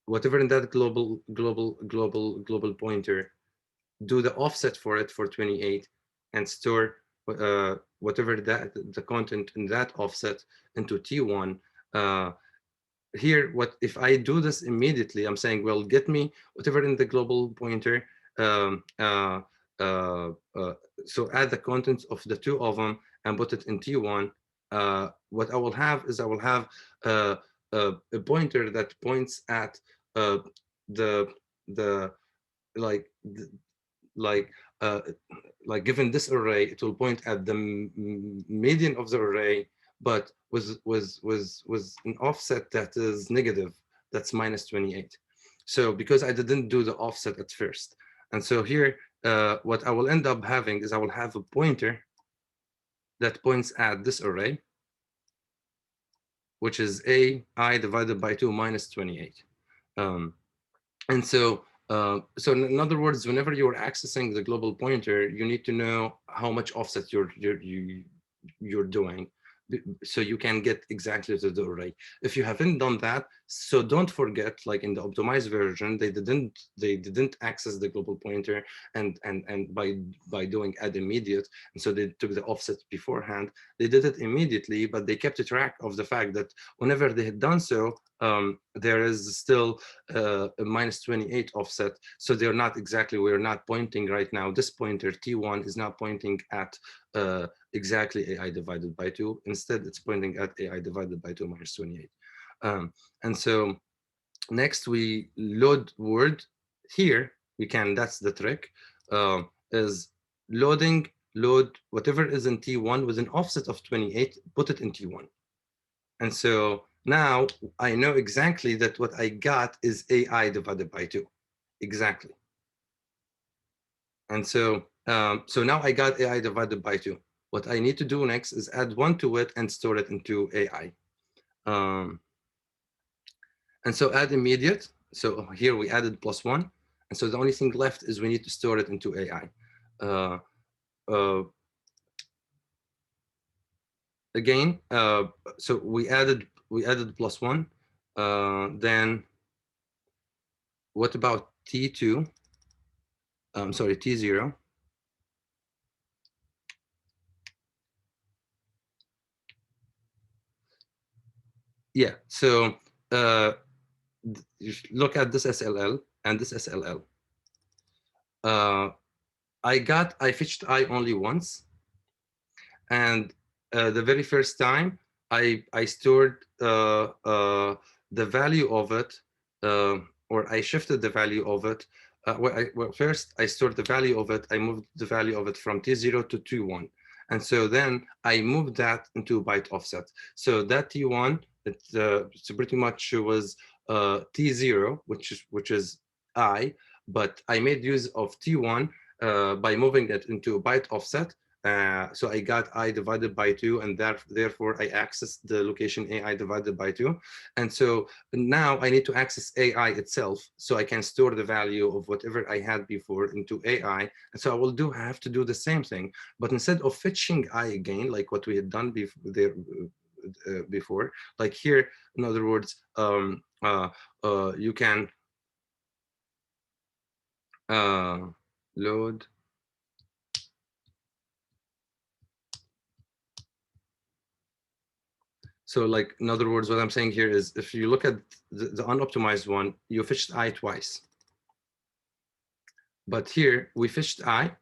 whatever in that global pointer, do the offset for it for 28, and store whatever the content in that offset into T1. Here, what if I do this immediately? I'm saying, well, get me whatever in the global pointer. So add the contents of the 2 of them and put it in T1. What I will have is a pointer that points at the given this array, it will point at the median of the array, but with an offset that is negative, that's minus 28. So because I didn't do the offset at first, and so here what I will end up having is I will have a pointer that points at this array, which is ai divided by 2 minus 28. And so in other words, whenever you're accessing the global pointer, you need to know how much offset you're doing, so you can get exactly to the array. If you haven't done that, so don't forget, like in the optimized version, they didn't access the global pointer and by doing add immediate, and so they took the offset beforehand. They did it immediately, but they kept track of the fact that whenever they had done so, there is still a minus 28 offset. So they're not exactly, we're not pointing right now. This pointer T1 is not pointing at exactly AI divided by 2. Instead, it's pointing at AI divided by 2 minus 28. And so next we load word. Here we can, that's the trick, is load whatever is in T1 with an offset of 28, put it in T1. And so now I know exactly that what I got is AI divided by 2, exactly. And so so now I got AI divided by 2. What I need to do next is add 1 to it and store it into AI. And so add immediate. So here we added +1. And so the only thing left is we need to store it into AI. Again, so we added +1. Then what about T2? Sorry, T0. Yeah, so look at this SLL and this SLL. I fetched I only once, and the very first time I stored the value of it, or I shifted the value of it. Well, first I stored the value of it. I moved the value of it from T0 to T1, and so then I moved that into byte offset. So that T1, so pretty much was T0, which is I, but I made use of T1 by moving it into byte offset. So I got I divided by 2, and therefore I accessed the location AI divided by 2. And so now I need to access AI itself, so I can store the value of whatever I had before into AI. And so I will have to do the same thing, but instead of fetching I again, like what we had done before, like here, in other words, you can Load. So like, in other words, what I'm saying here is if you look at the unoptimized one, you fetched I twice. But here we fetched I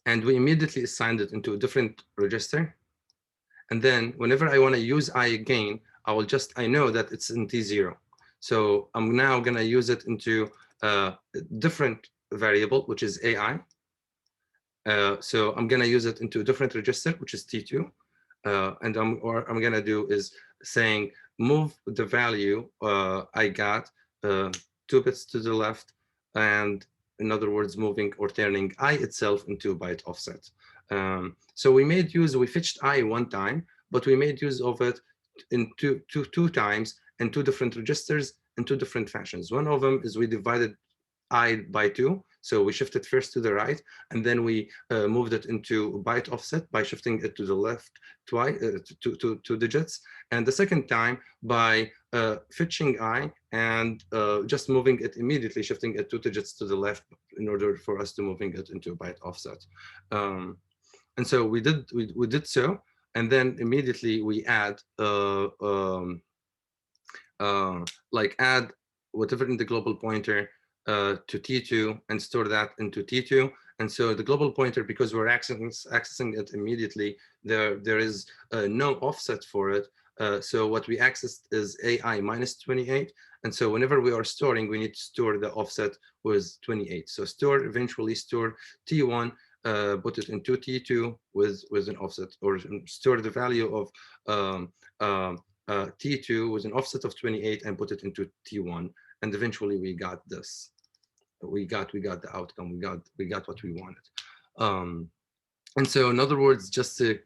and we immediately assigned it into a different register. And then whenever I want to use I again, I know that it's in T0. So I'm now going to use it into a different variable, which is AI. So I'm going to use it into a different register, which is T2. And what I'm going to do is saying, move the value I got 2 bits to the left, and in other words, moving or turning I itself into a byte offset. So we fetched I one time, but we made use of it in two times in 2 different registers in 2 different fashions. One of them is we divided I by 2. So we shifted first to the right, and then we moved it into byte offset by shifting it to the left twice, 2 digits. And the second time by fetching I and just moving it immediately, shifting it 2 digits to the left in order for us to moving it into a byte offset. And so we did so, and then immediately we add add whatever in the global pointer to T2 and store that into T2. And so the global pointer, because we're accessing it immediately, there is no offset for it. So what we accessed is AI minus 28. And so whenever we are storing, we need to store the offset with 28. So eventually store T1, put it into T2 with an offset, or store the value of T2 with an offset of 28 and put it into T1. And eventually we got this. We got the outcome. We got what we wanted. And so, in other words, just to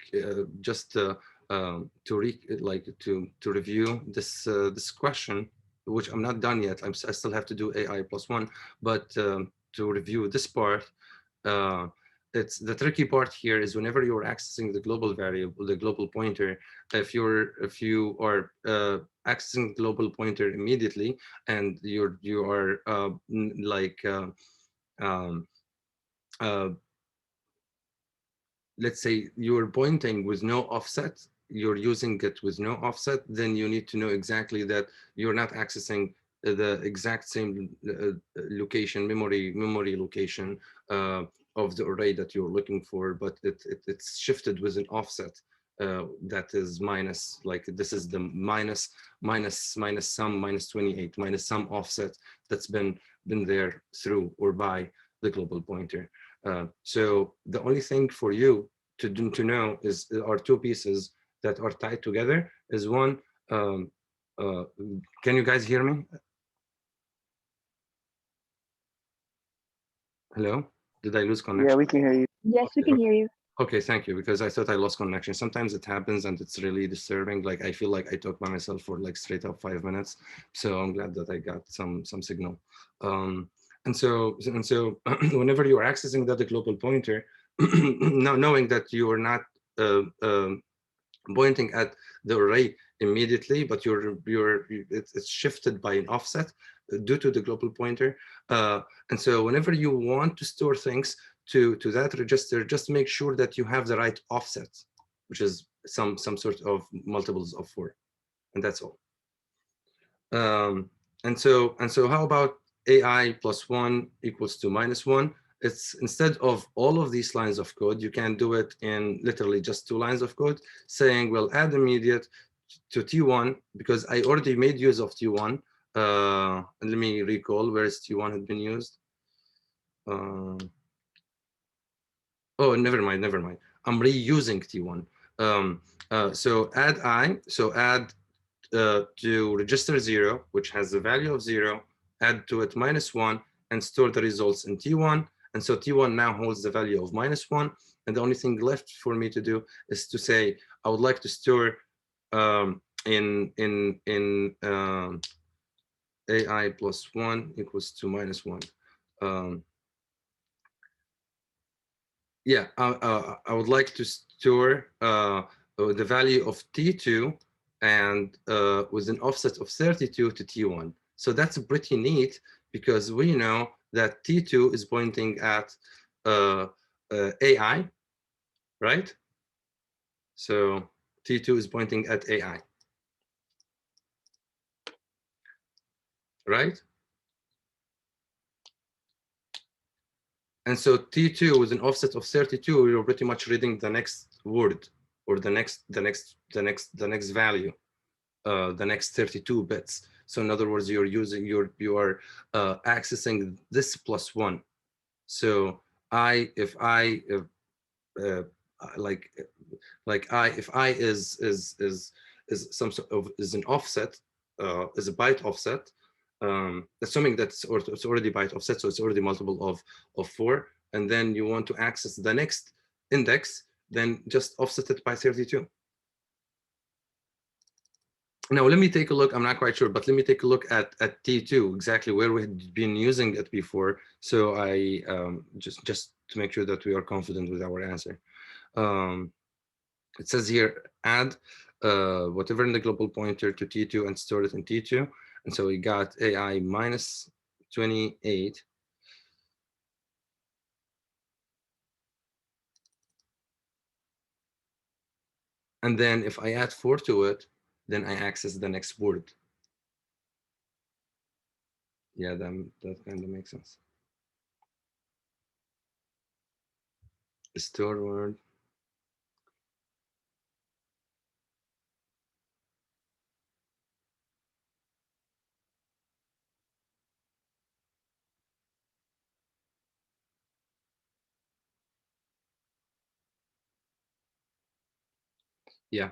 review this question, which I'm not done yet. I still have to do AI plus 1, but to review this part. It's the tricky part here is whenever you're accessing the global variable, the global pointer, if you are accessing the global pointer immediately and you are let's say you're pointing with no offset, you're using it with no offset, then you need to know exactly that you're not accessing the exact same location, memory location of the array that you're looking for, but it's shifted with an offset that is minus, like this is the minus some minus 28, minus some offset that's been there through or by the global pointer. So the only thing for you to know is are 2 pieces that are tied together. Is one, can you guys hear me? Hello? Did I lose connection? Yeah, we can hear you. Yes, we can hear you. Okay, thank you, because I thought I lost connection. Sometimes it happens and it's really disturbing. Like I feel like I talked by myself for like straight up 5 minutes. So I'm glad that I got some signal. And so whenever you are accessing that global pointer, now knowing that you are not pointing at the array immediately, but it's shifted by an offset due to the global pointer. And so whenever you want to store things to that register, just make sure that you have the right offset, which is some sort of multiples of 4, and that's all. And so how about AI plus 1 equals to minus 1? It's instead of all of these lines of code, you can do it in literally just 2 lines of code, saying we'll add immediate to T1 because I already made use of T1. And let me recall where is T1 had been used. Oh, never mind. I'm reusing T1. So add I, so add to register 0, which has the value of 0, add to it minus 1, and store the results in T1. And so T1 now holds the value of minus 1. And the only thing left for me to do is to say, I would like to store in AI plus 1 equals to minus 1. Yeah, I would like to store the value of T2 and with an offset of 32 to T1. So that's pretty neat because we know that T2 is pointing at AI, right? So T2 is pointing at AI, right? And so T2 with an offset of 32, you're pretty much reading the next word or the next value, the next 32 bits. So in other words, you're using you are accessing this plus one. So if I is some sort of is an offset, is a byte offset, assuming that it's already byte offset, so it's already multiple of 4, and then you want to access the next index, then just offset it by 32. Now let me take a look. I'm not quite sure, but let me take a look at T2, exactly where we had been using it before. So I just to make sure that we are confident with our answer. It says here, add whatever in the global pointer to T2 and store it in T2. And so we got AI minus 28. And then if I add 4 to it, then I access the next word. Yeah, that kind of makes sense. Store word. Yeah.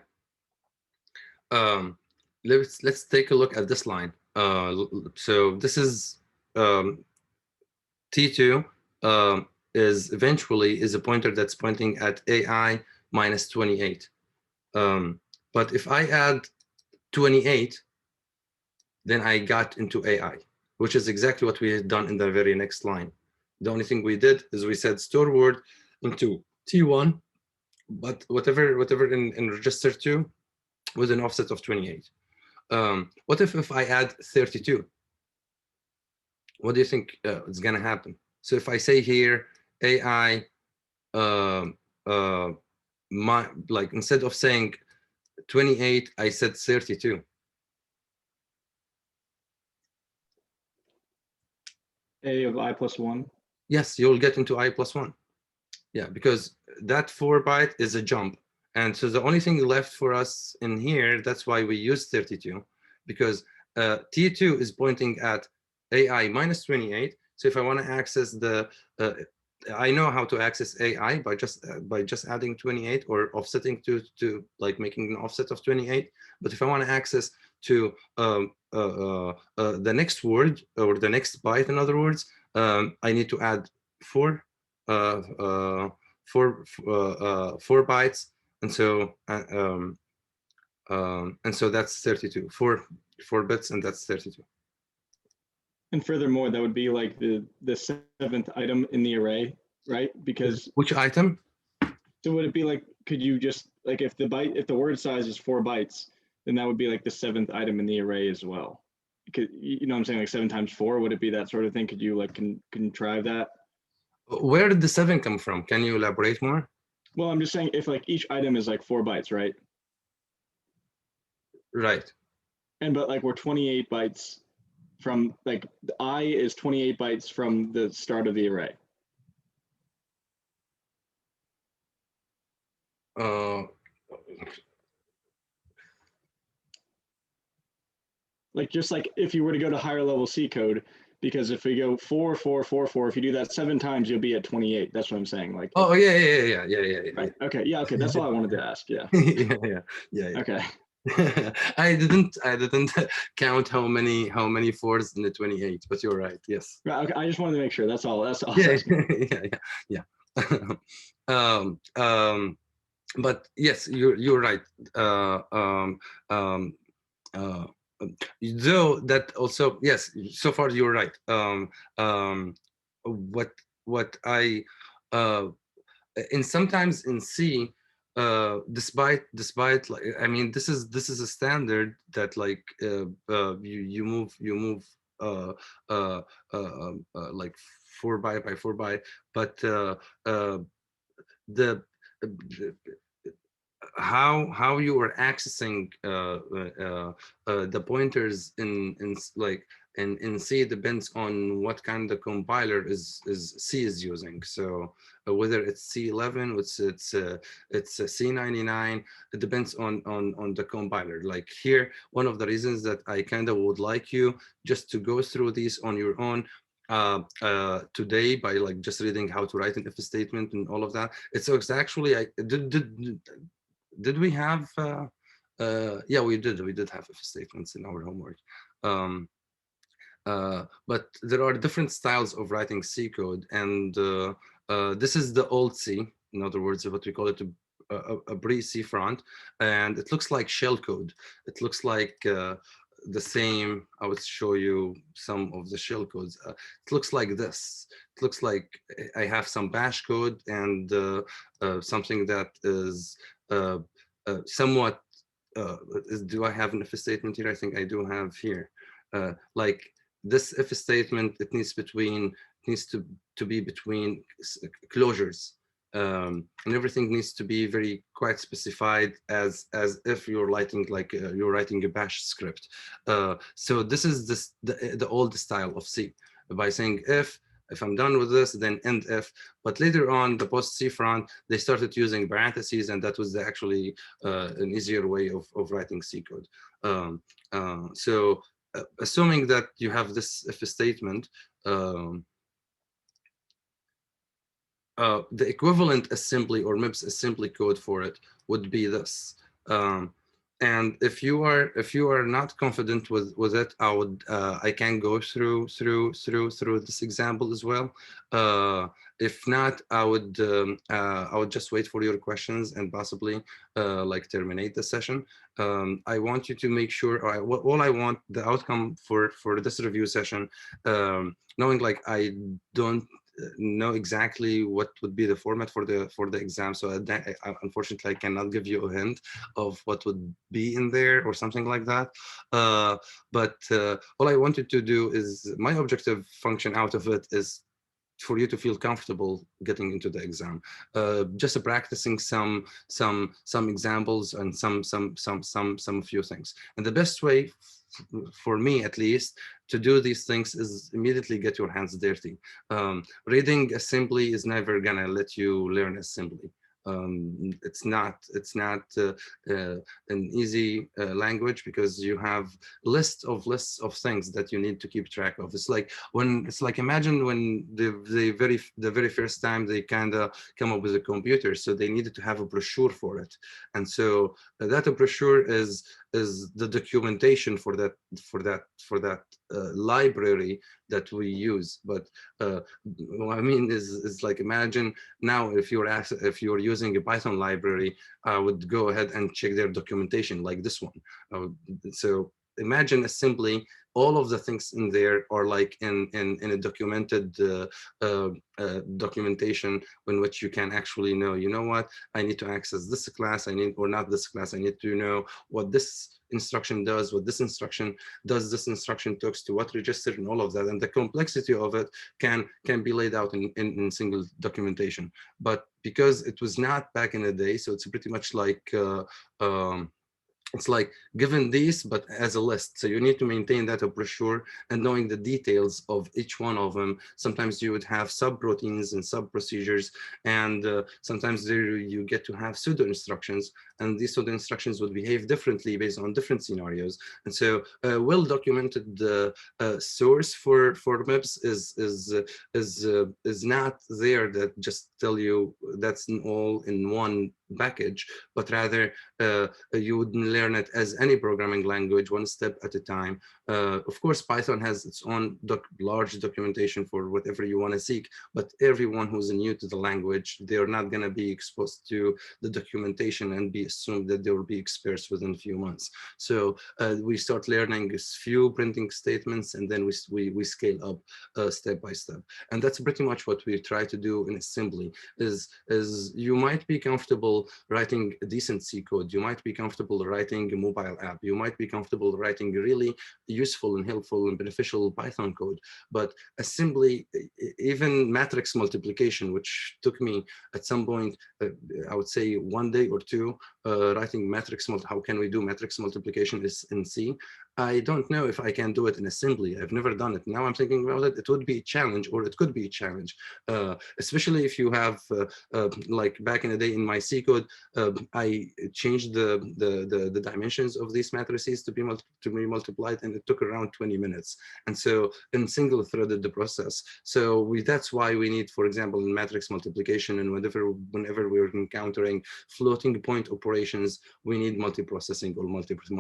Let's take a look at this line. So this is T2 is eventually a pointer that's pointing at AI minus 28. But if I add 28, then I got into AI, which is exactly what we had done in the very next line. The only thing we did is we said store word into T1, but whatever in register 2 with an offset of 28. What if I add 32? What do you think is going to happen? So if I say here AI, like instead of saying 28, I said 32. A of I plus 1. Yes, you'll get into I plus 1. Yeah, because that 4 byte is a jump. And so the only thing left for us in here, that's why we use 32, because T2 is pointing at AI minus 28. So if I want to access the, I know how to access AI by just adding 28 or offsetting to like making an offset of 28. But if I want to access to the next word or the next byte, in other words, I need to add 4 bytes, and so that's 32. 4 bits, and that's 32. And furthermore, that would be like the 7th item in the array, right? Because which item? So would it be like, could you just like if the word size is 4 bytes, then that would be like the 7th item in the array as well. Because you know what I'm saying, like 7 times 4, would it be that sort of thing? Could you like contrive that? Where did the 7 come from? Can you elaborate more? Well, I'm just saying if like each item is like 4 bytes, right? Right. And but like we're 28 bytes from like the I is 28 bytes from the start of the array. Like just like if you were to go to higher level C code, because if we go 4, 4, 4, 4, if you do that 7 times, you'll be at 28. That's what I'm saying. Like, oh yeah. Right. Okay. Yeah. Okay. That's all I wanted to ask. Yeah. yeah. Okay. I didn't count how many 4s in the 28, but you're right. Yes. Right. Okay. I just wanted to make sure. That's all. That's all. Yeah. But yes, you're right. Though that also, yes, so far you're right. What I in sometimes in C, despite like, I mean, this is a standard that like you move like 4 byte by 4 byte, but the how you are accessing the pointers in C depends on what kind of compiler is C is using. So whether it's C11, it's C99, it depends on the compiler. Like here, one of the reasons that I kind of would like you just to go through these on your own today by like just reading how to write an if statement and all of that. It's actually I did we have yeah, we did have if statements in our homework. But there are different styles of writing C code, and this is the old C, in other words, what we call it a pre-C front, and it looks like shell code. It looks like the same. I would show you some of the shell codes. It looks like this. It looks like I have some bash code and something that is somewhat. Do I have an if statement here? I think I do have here. Like this if statement, it needs to be between closures. And everything needs to be very quite specified as if you're writing like you're writing a bash script. So this is the old style of C, by saying if I'm done with this, then end if. But later on, the post C front, they started using parentheses, and that was actually an easier way of writing C code. So assuming that you have this if statement, the equivalent assembly or MIPS assembly code for it would be this. And if you are not confident with it, I can go through this example as well. If not, I would just wait for your questions and possibly like terminate the session. I want you to make sure, all I want the outcome for this review session, knowing like I don't know exactly what would be the format for the exam, so unfortunately I cannot give you a hint of what would be in there or something like that. But all I wanted to do is, my objective function out of it is for you to feel comfortable getting into the exam, just practicing some examples and some few things. And the best way for me at least to do these things is immediately get your hands dirty. Reading assembly is never gonna let you learn assembly. It's not an easy language, because you have lists of things that you need to keep track of. It's like imagine when the very first time they kind of come up with a computer, so they needed to have a brochure for it, and so that brochure is the documentation for that library that we use. But what I mean is like, imagine now if you're using a Python library, I would go ahead and check their documentation like this one. So imagine assembly, all of the things in there are like in a documented documentation in which you can actually know, you know what, I need to access this class, or not this class, I need to know what this instruction does, what this instruction does, this instruction talks to what register, and all of that. And the complexity of it can be laid out in single documentation. But because it was not back in the day, so it's pretty much like it's like given these, but as a list. So you need to maintain that brochure and knowing the details of each one of them. Sometimes you would have subroutines and sub-procedures, and sometimes there you get to have pseudo instructions, and these pseudo instructions would behave differently based on different scenarios. And so well-documented source for MIPS is not there that just tell you that's all in one package, but rather you would learn it as any programming language, one step at a time. Of course, Python has its own large documentation for whatever you want to seek, but everyone who's new to the language, they're not going to be exposed to the documentation and be assumed that they will be experts within a few months. So we start learning a few printing statements, and then we scale up step by step. And that's pretty much what we try to do in assembly. Is you might be comfortable comfortable writing a decent C code. You might be comfortable writing a mobile app. You might be comfortable writing really useful and helpful and beneficial Python code. But assembly, even matrix multiplication, which took me at some point, I would say 1 day or two, writing matrix, how can we do matrix multiplication is in C. I don't know if I can do it in assembly. I've never done it. Now I'm thinking about it. It would be a challenge, or it could be a challenge, especially if you have, like back in the day in my C code, I changed the dimensions of these matrices to be multiplied, and it took around 20 minutes. And so in single threaded the process. So that's why we need, for example, in matrix multiplication, and whenever we're encountering floating point operations, we need multiprocessing or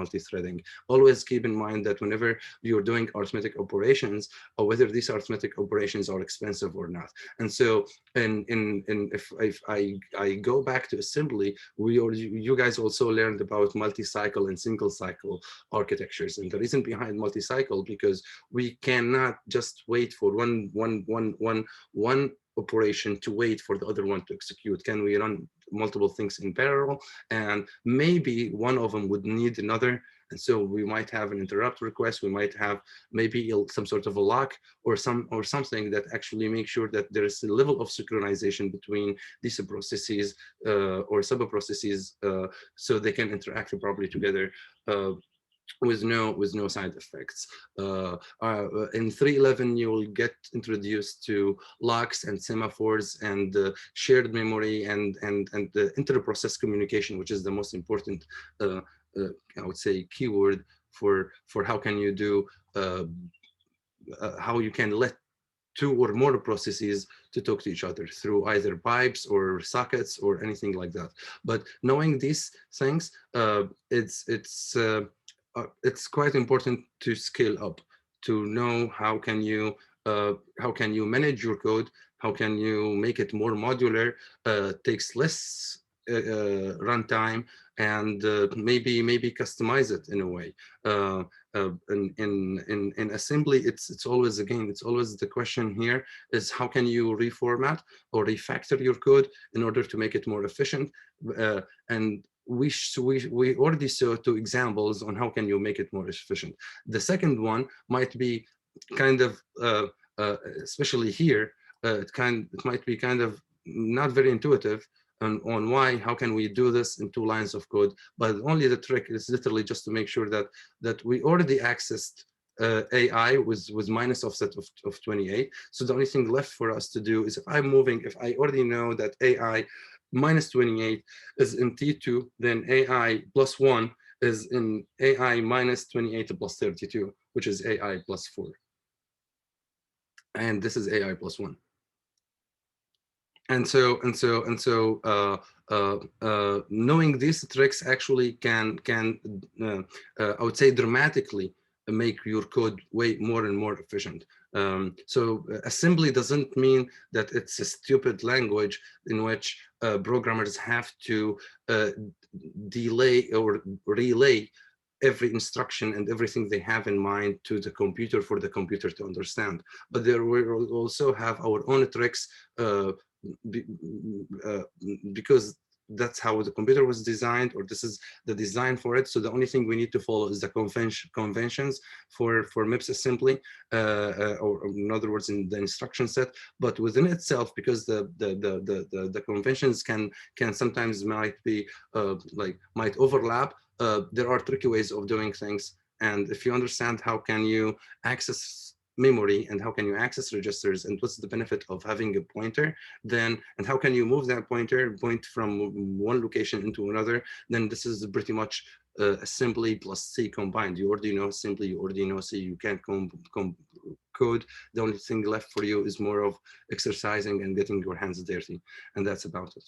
multi-threading. Always keep in mind that whenever you're doing arithmetic operations, or whether these arithmetic operations are expensive or not. And so, if I go back to assembly, you guys also learned about multi-cycle and single cycle architectures. And the reason behind multi-cycle, because we cannot just wait for one operation to wait for the other one to execute. Can we run multiple things in parallel? And maybe one of them would need another. And so we might have an interrupt request. We might have maybe some sort of a lock or something that actually makes sure that there is a level of synchronization between these processes or sub-processes, so they can interact properly together. With no side effects. In 3.11, you will get introduced to locks and semaphores and shared memory and the inter-process communication, which is the most important, I would say, keyword for how can you do, how you can let two or more processes to talk to each other through either pipes or sockets or anything like that. But knowing these things, it's quite important to scale up, to know how can you manage your code, how can you make it more modular, takes less runtime, and maybe customize it in a way. In assembly, it's always the question here is how can you reformat or refactor your code in order to make it more efficient, and we already saw two examples on how can you make it more efficient. The second one might be kind of, especially here, it might be kind of not very intuitive on how can we do this in 2 lines of code. But only the trick is literally just to make sure that we already accessed AI with minus offset of 28. So the only thing left for us to do is if I already know that AI minus 28 is in T2, then AI plus 1 is in AI minus 28 plus 32, which is AI plus 4. And this is AI plus 1. And so knowing these tricks actually can I would say dramatically make your code way more and more efficient. So assembly doesn't mean that it's a stupid language in which programmers have to delay or relay every instruction and everything they have in mind to the computer for the computer to understand. But there will also have our own tricks because that's how the computer was designed, or this is the design for it. So the only thing we need to follow is the conventions for MIPS assembly, or in other words, in the instruction set. But within itself, because the conventions can sometimes might overlap, there are tricky ways of doing things. And if you understand how can you access memory and how can you access registers and what's the benefit of having a pointer, then, and how can you move that point from one location into another, then this is pretty much assembly plus C combined. You already know assembly, you already know C, you can't code. The only thing left for you is more of exercising and getting your hands dirty, and that's about it.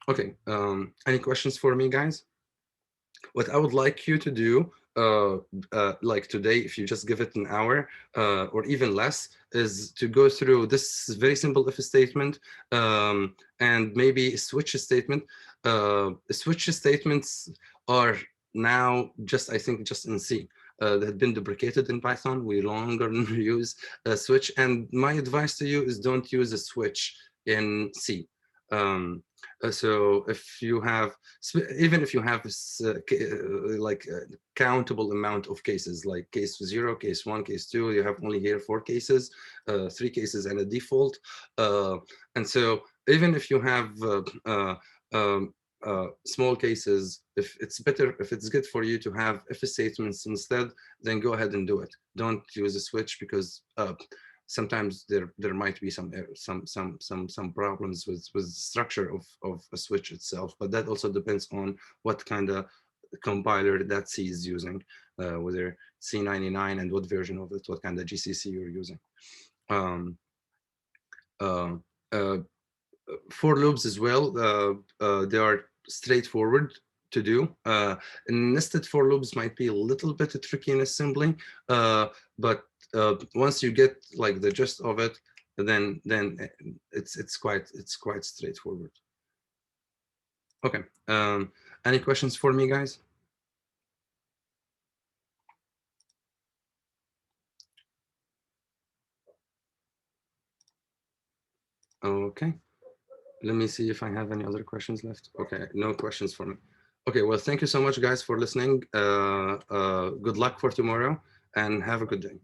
Okay, any questions for me, guys? What I would like you to do, like today, if you just give it an hour or even less, is to go through this very simple if statement and maybe a switch statement. Switch statements are now just, I think, just in C. That had been deprecated in Python. We no longer use a switch. And my advice to you is don't use a switch in C. So if you have, even if you have this like countable amount of cases, like case 0, case 1, case 2, you have only here 4 cases, 3 cases and a default. And so even if you have small cases, if it's better, if it's good for you to have if statements instead, then go ahead and do it. Don't use a switch, because sometimes there might be some problems with the structure of a switch itself, but that also depends on what kind of compiler that C is using, whether C99 and what version of it, what kind of GCC you're using. For loops as well, they are straightforward to do. Nested for loops might be a little bit tricky in assembling, but once you get like the gist of it, then it's quite straightforward. Okay. Any questions for me, guys? Okay. Let me see if I have any other questions left. Okay, no questions for me. Okay, well, thank you so much, guys, for listening. Good luck for tomorrow, and have a good day.